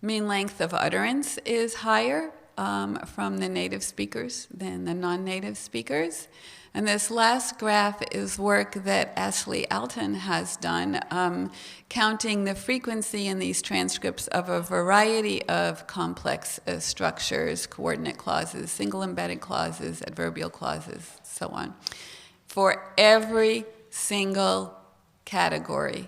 Mean length of utterance is higher from the native speakers than the non-native speakers. And this last graph is work that Ashley Alton has done, counting the frequency in these transcripts of a variety of complex structures, coordinate clauses, single embedded clauses, adverbial clauses, so on, for every single category.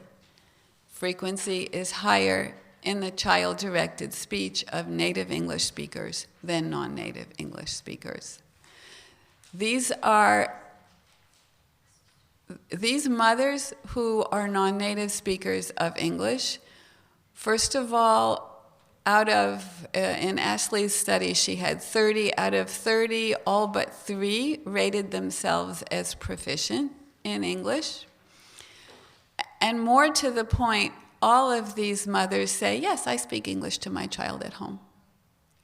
Frequency is higher in the child-directed speech of native English speakers than non-native English speakers. These mothers who are non-native speakers of English, first of all, in Ashley's study, she had 30 out of 30, all but 3 rated themselves as proficient in English. And more to the point, all of these mothers say, yes, I speak English to my child at home.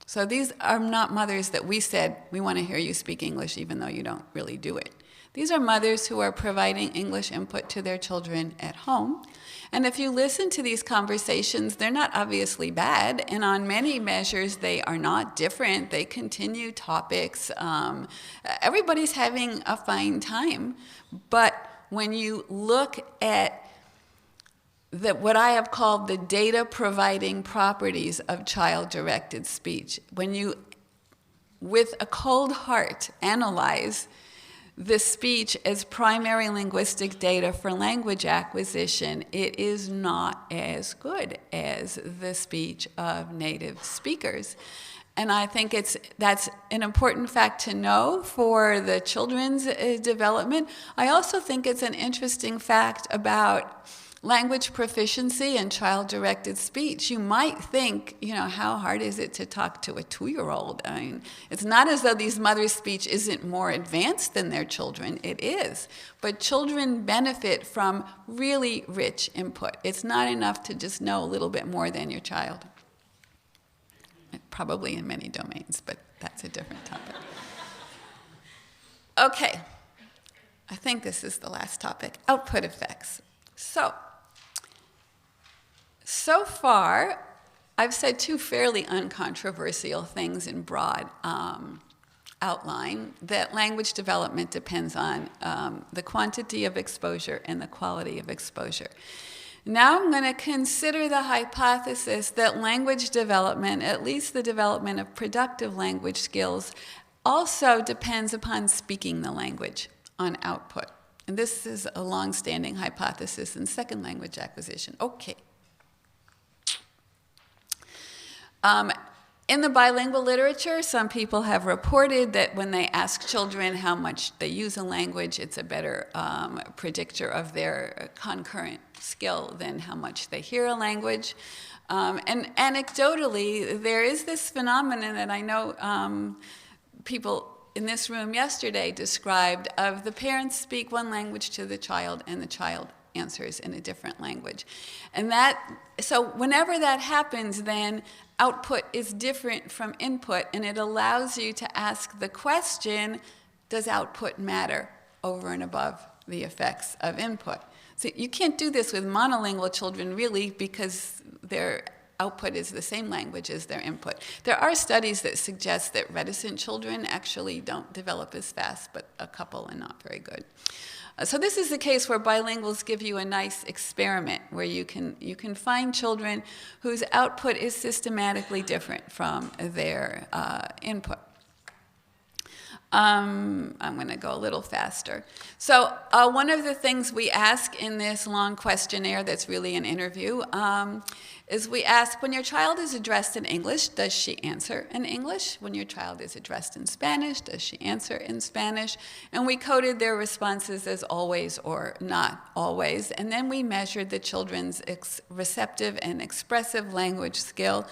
So these are not mothers that we said, we want to hear you speak English even though you don't really do it. These are mothers who are providing English input to their children at home. And if you listen to these conversations, they're not obviously bad, and on many measures they are not different. They continue topics. Everybody's having a fine time. But when you look at what I have called the data-providing properties of child-directed speech, when you, with a cold heart, analyze the speech as primary linguistic data for language acquisition, it is not as good as the speech of native speakers. And I think that's an important fact to know for the children's development. I also think it's an interesting fact about language proficiency and child-directed speech. You might think, how hard is it to talk to a 2-year-old? I mean, it's not as though these mothers' speech isn't more advanced than their children. It is. But children benefit from really rich input. It's not enough to just know a little bit more than your child. Probably in many domains, but that's a different topic. Okay. I think this is the last topic, output effects. So far, I've said 2 fairly uncontroversial things in broad outline, that language development depends on the quantity of exposure and the quality of exposure. Now I'm going to consider the hypothesis that language development, at least the development of productive language skills, also depends upon speaking the language on output. And this is a long-standing hypothesis in second language acquisition. Okay. In the bilingual literature, some people have reported that when they ask children how much they use a language, it's a better predictor of their concurrent skill than how much they hear a language. And anecdotally, there is this phenomenon that I know people in this room yesterday described of the parents speak one language to the child and the child answers in a different language. And so whenever that happens, then output is different from input, and it allows you to ask the question, does output matter over and above the effects of input? So you can't do this with monolingual children, really, because their output is the same language as their input. There are studies that suggest that reticent children actually don't develop as fast, but a couple are not very good. So this is the case where bilinguals give you a nice experiment where you can find children whose output is systematically different from their input. I'm going to go a little faster. So one of the things we ask in this long questionnaire that's really an interview is we ask, when your child is addressed in English, does she answer in English? When your child is addressed in Spanish, does she answer in Spanish? And we coded their responses as always or not always. And then we measured the children's receptive and expressive language skill.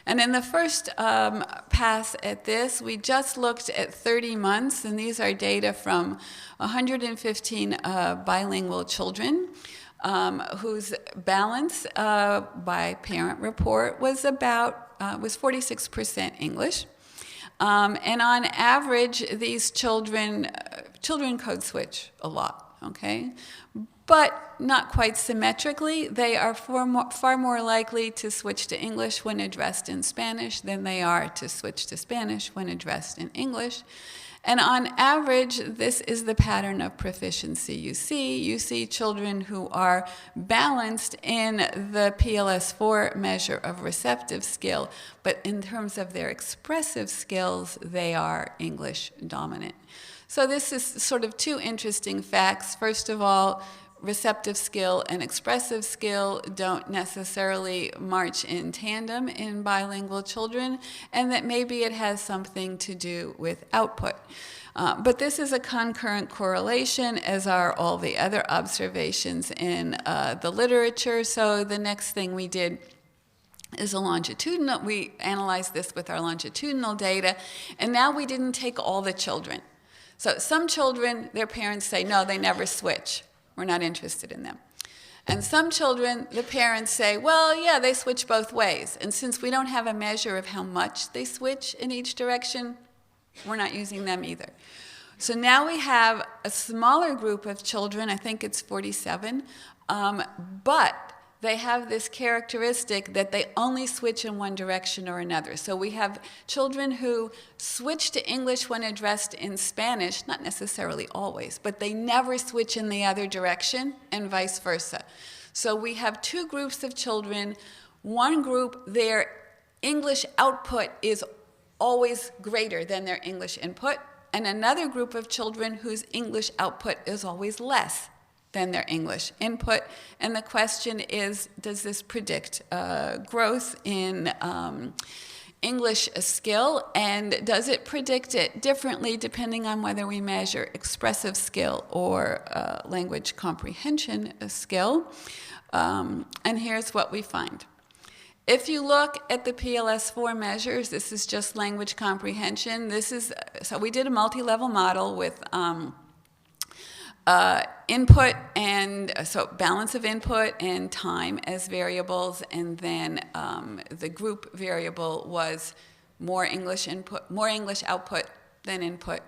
And in the first pass at this, we just looked at 30 months, and these are data from 115 bilingual children whose balance by parent report was was 46% English. And on average, these children code switch a lot, okay? But not quite symmetrically. They are far more likely to switch to English when addressed in Spanish than they are to switch to Spanish when addressed in English. And on average, this is the pattern of proficiency you see. You see children who are balanced in the PLS-4 measure of receptive skill, but in terms of their expressive skills, they are English dominant. So this is sort of two interesting facts. First of all, receptive skill and expressive skill don't necessarily march in tandem in bilingual children, and that maybe it has something to do with output. But this is a concurrent correlation, as are all the other observations in the literature. So the next thing we did is a longitudinal. We analyzed this with our longitudinal data, and now we didn't take all the children. So some children, their parents say, no, they never switch. We're not interested in them. And some children, the parents say, well, yeah, they switch both ways. And since we don't have a measure of how much they switch in each direction, we're not using them either. So now we have a smaller group of children, I think it's 47, but they have this characteristic that they only switch in one direction or another. So we have children who switch to English when addressed in Spanish, not necessarily always, but they never switch in the other direction, and vice versa. So we have two groups of children. One group, their English output is always greater than their English input, and another group of children whose English output is always less than their English input. And the question is, does this predict growth in English skill? And does it predict it differently depending on whether we measure expressive skill or language comprehension skill? And here's what we find. If you look at the PLS-4 measures, this is just language comprehension. So we did a multi-level model with input and so balance of input and time as variables, and then the group variable was more English output than input,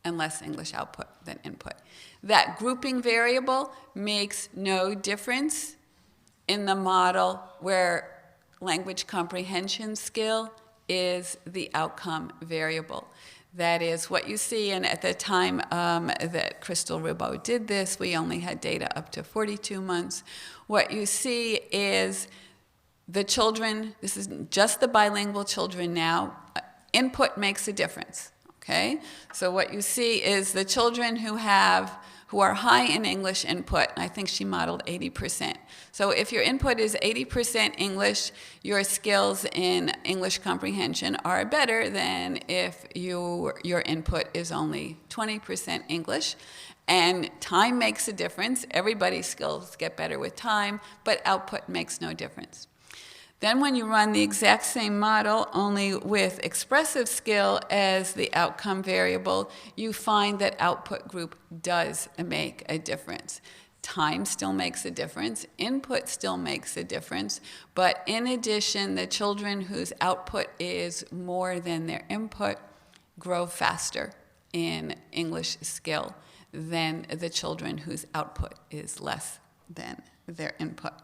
and less English output than input. That grouping variable makes no difference in the model where language comprehension skill is the outcome variable. That is what you see, and at the time that Crystal Ribot did this, we only had data up to 42 months. What you see is the children, this is just the bilingual children now, input makes a difference, okay? So what you see is the children who are high in English input, I think she modeled 80%. So if your input is 80% English, your skills in English comprehension are better than if your input is only 20% English. And time makes a difference. Everybody's skills get better with time, but output makes no difference. Then when you run the exact same model, only with expressive skill as the outcome variable, you find that output group does make a difference. Time still makes a difference, input still makes a difference, but in addition, the children whose output is more than their input grow faster in English skill than the children whose output is less than their input.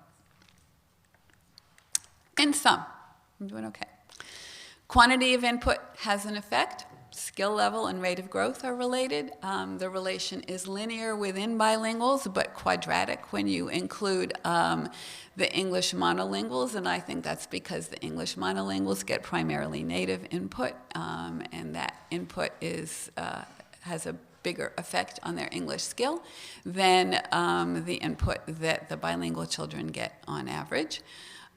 In sum, I'm doing okay. Quantity of input has an effect. Skill level and rate of growth are related. The relation is linear within bilinguals, but quadratic when you include the English monolinguals, and I think that's because the English monolinguals get primarily native input, and that input has a bigger effect on their English skill than the input that the bilingual children get on average.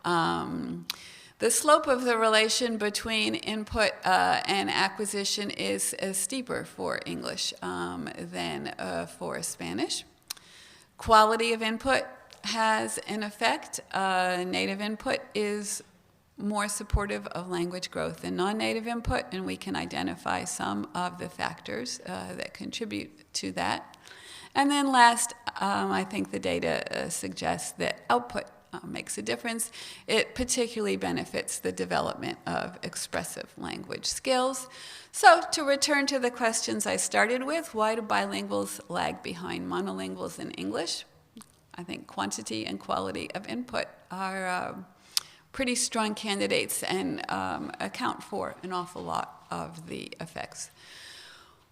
The slope of the relation between input and acquisition is steeper for English than for Spanish. Quality of input has an effect. Native input is more supportive of language growth than non-native input, and we can identify some of the factors that contribute to that. And then last, I think the data suggests that output makes a difference. It particularly benefits the development of expressive language skills. So to return to the questions I started with, why do bilinguals lag behind monolinguals in English? I think quantity and quality of input are pretty strong candidates and account for an awful lot of the effects.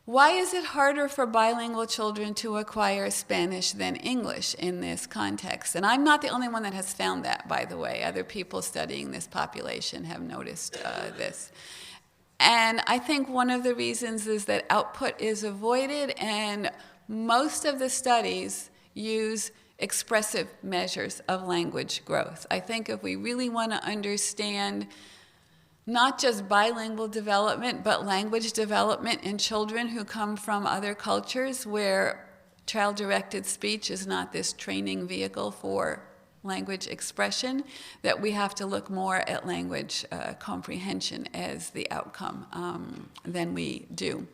Why is it harder for bilingual children to acquire Spanish than English in this context? And I'm not the only one that has found that, by the way. Other people studying this population have noticed this. And I think one of the reasons is that output is avoided, and most of the studies use expressive measures of language growth. I think if we really want to understand not just bilingual development, but language development in children who come from other cultures where child-directed speech is not this training vehicle for language expression, that we have to look more at language comprehension as the outcome than we do.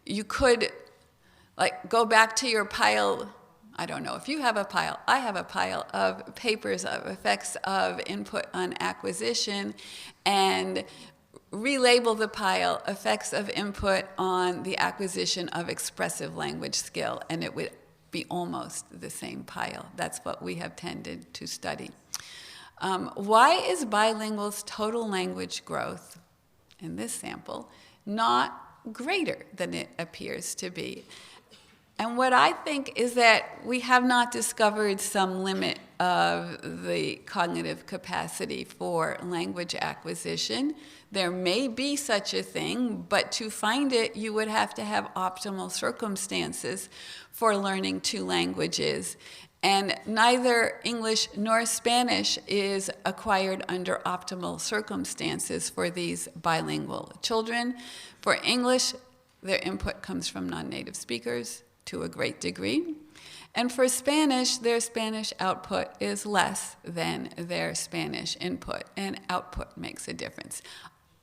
You could go back to your pile. I don't know if you have a pile. I have a pile of papers of effects of input on acquisition, and relabel the pile effects of input on the acquisition of expressive language skill, and it would be almost the same pile. That's what we have tended to study. Why is bilinguals' total language growth in this sample not greater than it appears to be? And what I think is that we have not discovered some limit of the cognitive capacity for language acquisition. There may be such a thing, but to find it, you would have to have optimal circumstances for learning two languages. And neither English nor Spanish is acquired under optimal circumstances for these bilingual children. For English, their input comes from non-native speakers to a great degree. And for Spanish, their Spanish output is less than their Spanish input, and output makes a difference.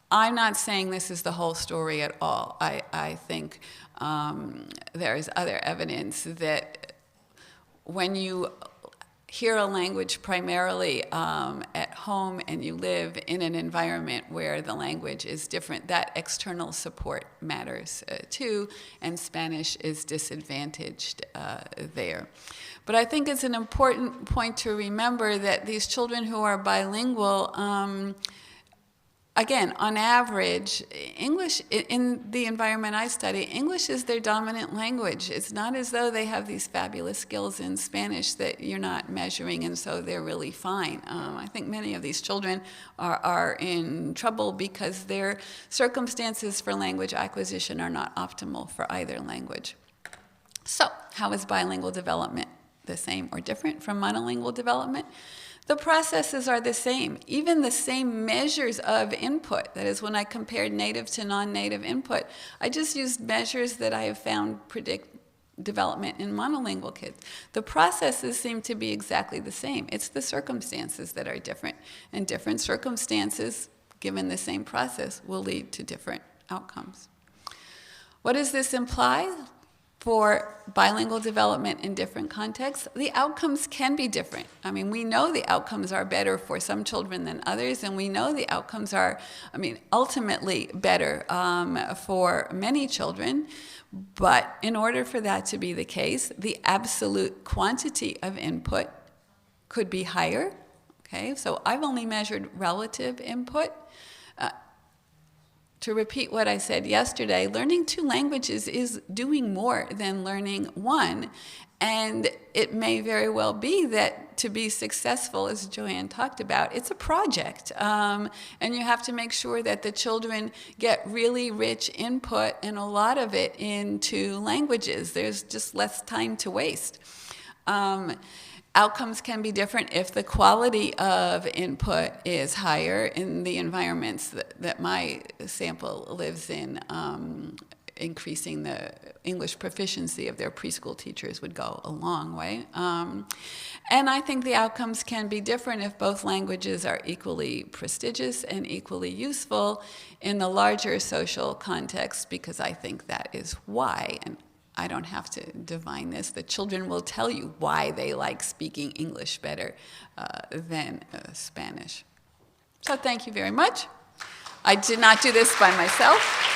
I'm not saying this is the whole story at all. I think there is other evidence that when you hear a language primarily at home and you live in an environment where the language is different, that external support matters too, and Spanish is disadvantaged there. But I think it's an important point to remember that these children who are bilingual, again, on average, English, in the environment I study, English is their dominant language. It's not as though they have these fabulous skills in Spanish that you're not measuring, and so they're really fine. I think many of these children are in trouble because their circumstances for language acquisition are not optimal for either language. So, how is bilingual development the same or different from monolingual development? The processes are the same. Even the same measures of input, that is, when I compared native to non-native input, I just used measures that I have found predict development in monolingual kids. The processes seem to be exactly the same. It's the circumstances that are different, and different circumstances, given the same process, will lead to different outcomes. What does this imply for bilingual development in different contexts? The outcomes can be different. I mean, we know the outcomes are better for some children than others, and we know the outcomes are, ultimately better for many children. But in order for that to be the case, the absolute quantity of input could be higher. Okay, so I've only measured relative input. To repeat what I said yesterday, learning two languages is doing more than learning one. And it may very well be that to be successful, as Joanne talked about, it's a project. And you have to make sure that the children get really rich input, and a lot of it into languages. There's just less time to waste. outcomes can be different if the quality of input is higher in the environments that my sample lives in. Increasing the English proficiency of their preschool teachers would go a long way. And I think the outcomes can be different if both languages are equally prestigious and equally useful in the larger social context, because I think that is why, and I don't have to divine this, the children will tell you why they like speaking English better than Spanish. So thank you very much. I did not do this by myself.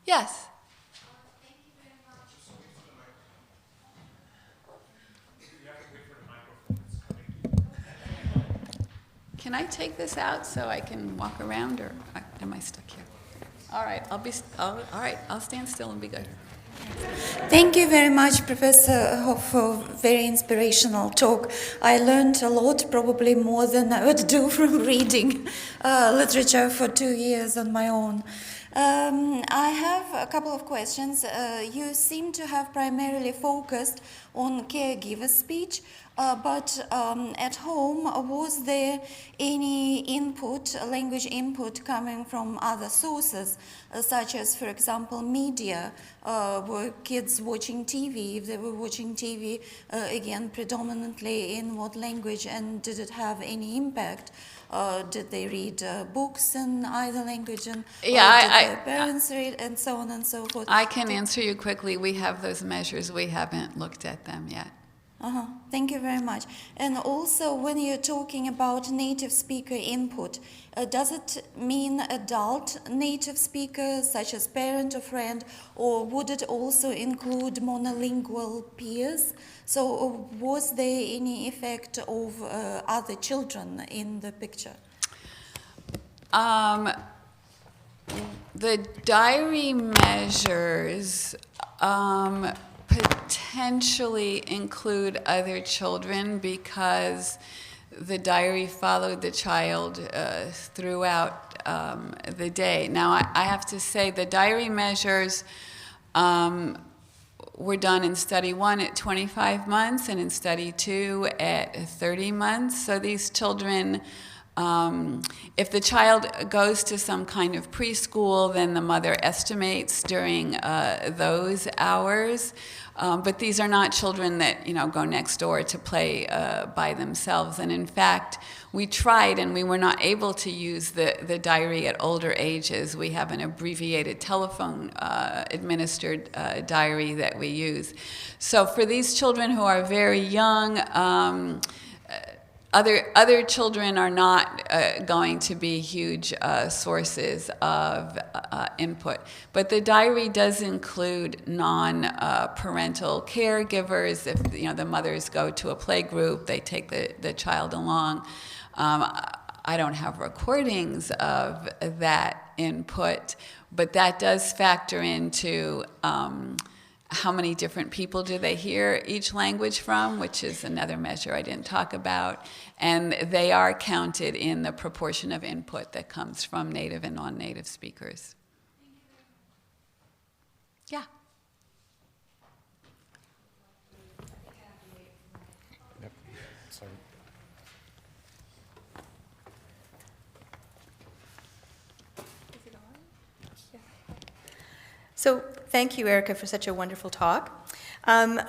Yes. Can I take this out so I can walk around, or am I stuck here? All right, I'll stand still and be good. Thank you very much, Professor Hoff, for a very inspirational talk. I learned a lot, probably more than I would do from reading literature for 2 years on my own. I have a couple of questions. You seem to have primarily focused on caregiver speech, but at home, was there any input, language input coming from other sources, such as, for example, media? Were kids watching TV? If they were watching TV, again, predominantly in what language, and did it have any impact? Did they read books in either language, and did their parents read, and so on and so forth? I can answer you quickly. We have those measures. We haven't looked at them yet. Thank you very much. And also, when you're talking about native speaker input, does it mean adult native speakers, such as parent or friend, or would it also include monolingual peers? So was there any effect of other children in the picture? The diary measures potentially include other children because the diary followed the child throughout the day. Now, I have to say the diary measures were done in study 1 at 25 months and in study 2 at 30 months. So these children, if the child goes to some kind of preschool, then the mother estimates during those hours. But these are not children that, go next door to play by themselves. And in fact, we tried and we were not able to use the diary at older ages. We have an abbreviated telephone administered diary that we use. So for these children who are very young, other children are not going to be huge sources of input. But the diary does include non-parental caregivers. If the mothers go to a play group, they take the child along. I don't have recordings of that input, but that does factor into how many different people do they hear each language from, which is another measure I didn't talk about. And they are counted in the proportion of input that comes from native and non-native speakers. Yeah. Yep. Sorry. So thank you, Erica, for such a wonderful talk.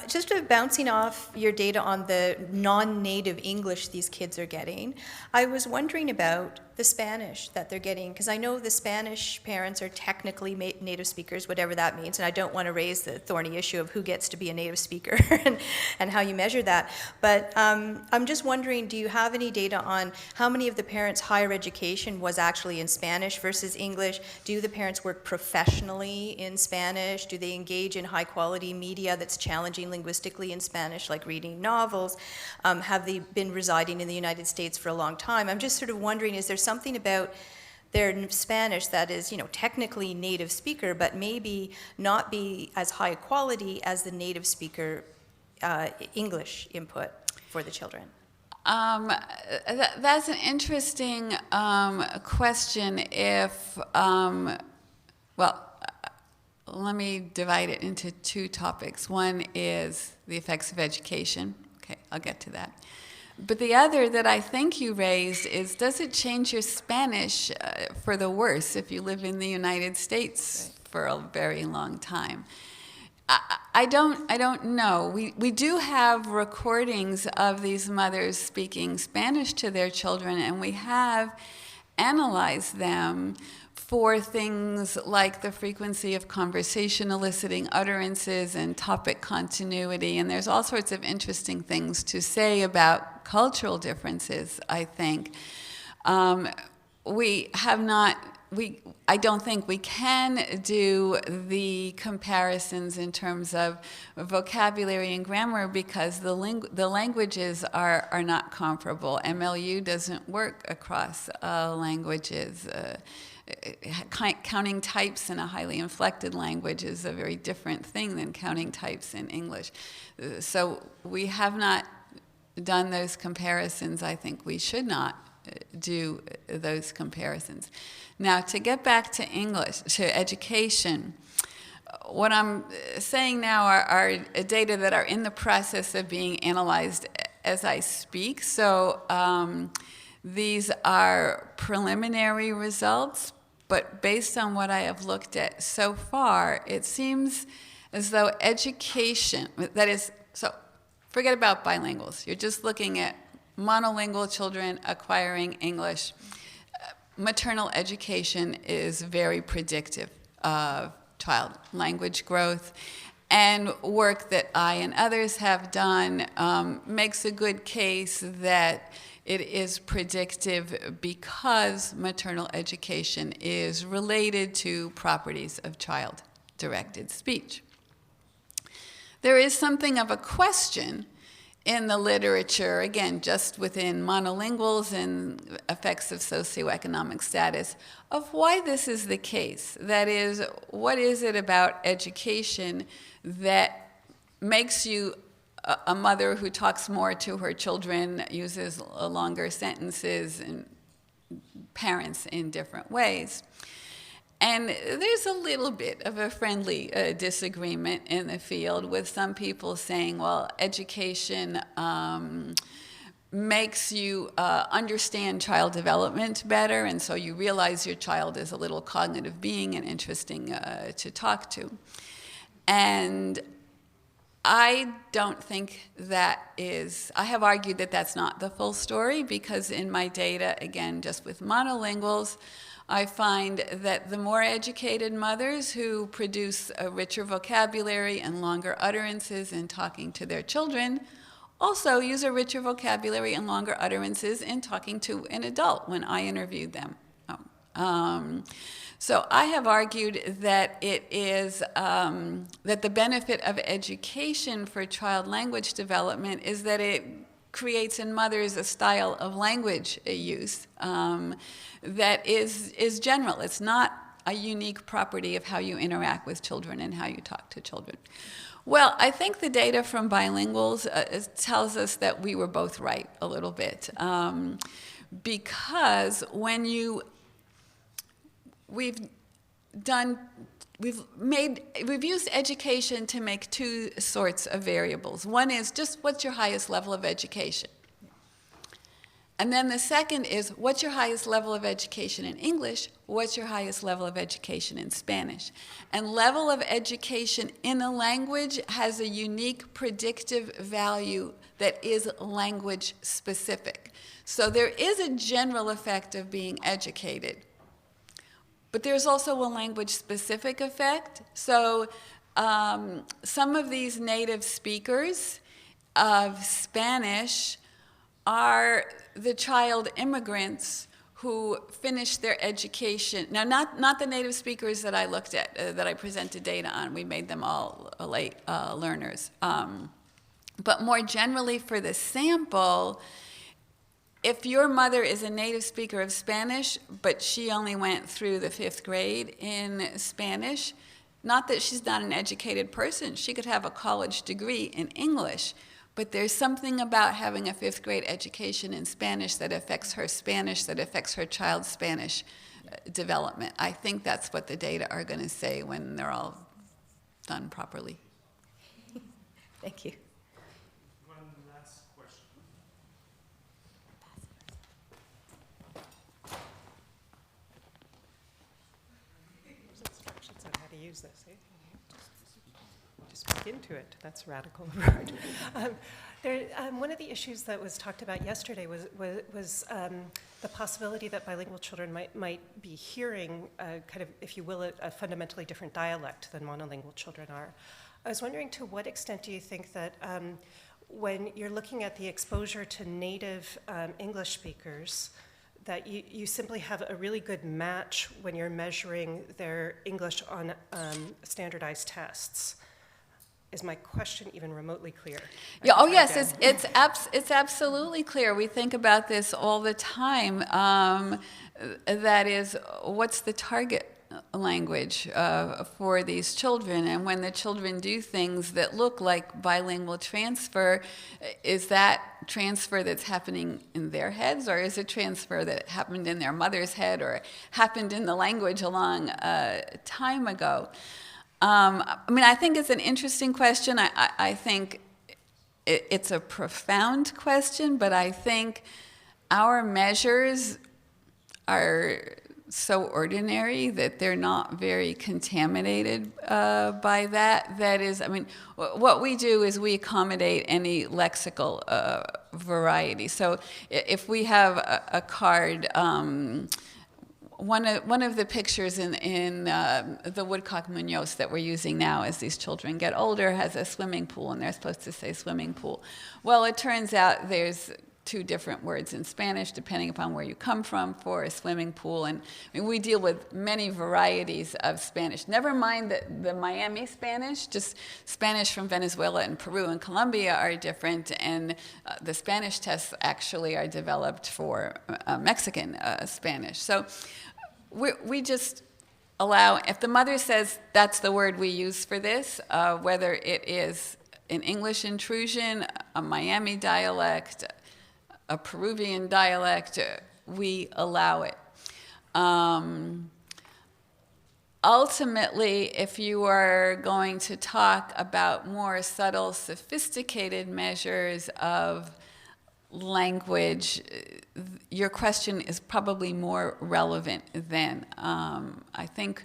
Just bouncing off your data on the non-native English these kids are getting, I was wondering about the Spanish that they're getting, because I know the Spanish parents are technically native speakers, whatever that means, and I don't want to raise the thorny issue of who gets to be a native speaker and how you measure that. But I'm just wondering, do you have any data on how many of the parents' higher education was actually in Spanish versus English? Do the parents work professionally in Spanish? Do they engage in high-quality media that's challenging linguistically in Spanish, like reading novels? Have they been residing in the United States for a long time? I'm just sort of wondering, is there something about their Spanish that is, technically native speaker, but maybe not be as high quality as the native speaker English input for the children? That's an interesting question. Let me divide it into two topics. One is the effects of education. Okay, I'll get to that. But the other that I think you raised is, does it change your Spanish for the worse if you live in the United States for a very long time? I don't know. We do have recordings of these mothers speaking Spanish to their children, and we have analyzed them for things like the frequency of conversation eliciting utterances and topic continuity. And there's all sorts of interesting things to say about cultural differences, I think. I don't think we can do the comparisons in terms of vocabulary and grammar because the languages are not comparable. MLU doesn't work across languages. Counting types in a highly inflected language is a very different thing than counting types in English. So we have not done those comparisons. I think we should not do those comparisons. Now, to get back to English, to education, what I'm saying now are data that are in the process of being analyzed as I speak. So these are preliminary results, but based on what I have looked at so far, it seems as though education, that is, so forget about bilinguals. You're just looking at monolingual children acquiring English. Maternal education is very predictive of child language growth, and work that I and others have done makes a good case that it is predictive because maternal education is related to properties of child-directed speech. There is something of a question in the literature, again, just within monolinguals and effects of socioeconomic status, of why this is the case. That is, what is it about education that makes you a mother who talks more to her children, uses longer sentences, and parents in different ways? And there's a little bit of a friendly disagreement in the field, with some people saying, well, education makes you understand child development better, and so you realize your child is a little cognitive being and interesting to talk to. And I don't think that is, I have argued that that's not the full story, because in my data, again, just with monolinguals, I find that the more educated mothers who produce a richer vocabulary and longer utterances in talking to their children also use a richer vocabulary and longer utterances in talking to an adult when I interviewed them. So I have argued that it is, that the benefit of education for child language development is that it creates in mothers a style of language use that is general. It's not a unique property of how you interact with children and how you talk to children. Well, I think the data from bilinguals tells us that we were both right a little bit, because when we've used education to make two sorts of variables. One is just what's your highest level of education? And then the second is, what's your highest level of education in English? What's your highest level of education in Spanish? And level of education in a language has a unique predictive value that is language specific. So there is a general effect of being educated, but there's also a language specific effect. So some of these native speakers of Spanish are the child immigrants who finished their education. Now, not the native speakers that I looked at, that I presented data on. We made them all late learners. But more generally for the sample, if your mother is a native speaker of Spanish, but she only went through the 5th grade in Spanish, not that she's not an educated person. She could have a college degree in English, But there's something about having a 5th grade education in Spanish that affects her Spanish, that affects her child's Spanish development. I think that's what the data are going to say when they're all done properly. Thank you. One last question. There's instructions on how to use this, eh? Just speak into it. That's radical word. One of the issues that was talked about yesterday was the possibility that bilingual children might be hearing kind of, if you will, a fundamentally different dialect than monolingual children are. I was wondering, to what extent do you think that when you're looking at the exposure to native English speakers, that you simply have a really good match when you're measuring their English on standardized tests? Is my question even remotely clear? Yeah, oh yes, it's absolutely clear. We think about this all the time. That is, what's the target language for these children? And when the children do things that look like bilingual transfer, is that transfer that's happening in their heads, or is it transfer that happened in their mother's head or happened in the language a long time ago? I mean, I think it's an interesting question. I think it's a profound question, but I think our measures are so ordinary that they're not very contaminated by that. That is, I mean, what we do is we accommodate any lexical variety. So if we have a card, one of the pictures in the Woodcock Munoz that we're using now as these children get older has a swimming pool, and they're supposed to say swimming pool. Well, it turns out there's 2 different words in Spanish, depending upon where you come from, for a swimming pool. And I mean, we deal with many varieties of Spanish. Never mind the Miami Spanish, just Spanish from Venezuela and Peru and Colombia are different, and the Spanish tests actually are developed for Mexican Spanish. So we just allow, if the mother says that's the word we use for this, whether it is an English intrusion, a Miami dialect, a Peruvian dialect, we allow it. Ultimately, if you are going to talk about more subtle, sophisticated measures of language, your question is probably more relevant then. I think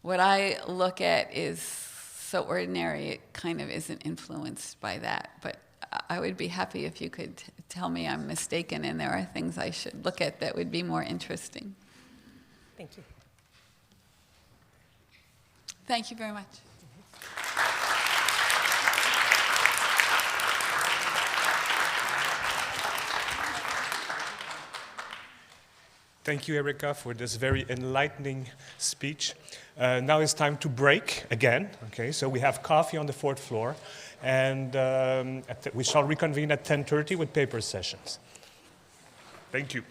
what I look at is so ordinary, it kind of isn't influenced by that. But I would be happy if you could tell me I'm mistaken and there are things I should look at that would be more interesting. Thank you. Thank you very much. Thank you, Erica, for this very enlightening speech. Now it's time to break again. Okay, so we have coffee on the 4th floor, and we shall reconvene at 10:30 with paper sessions. Thank you.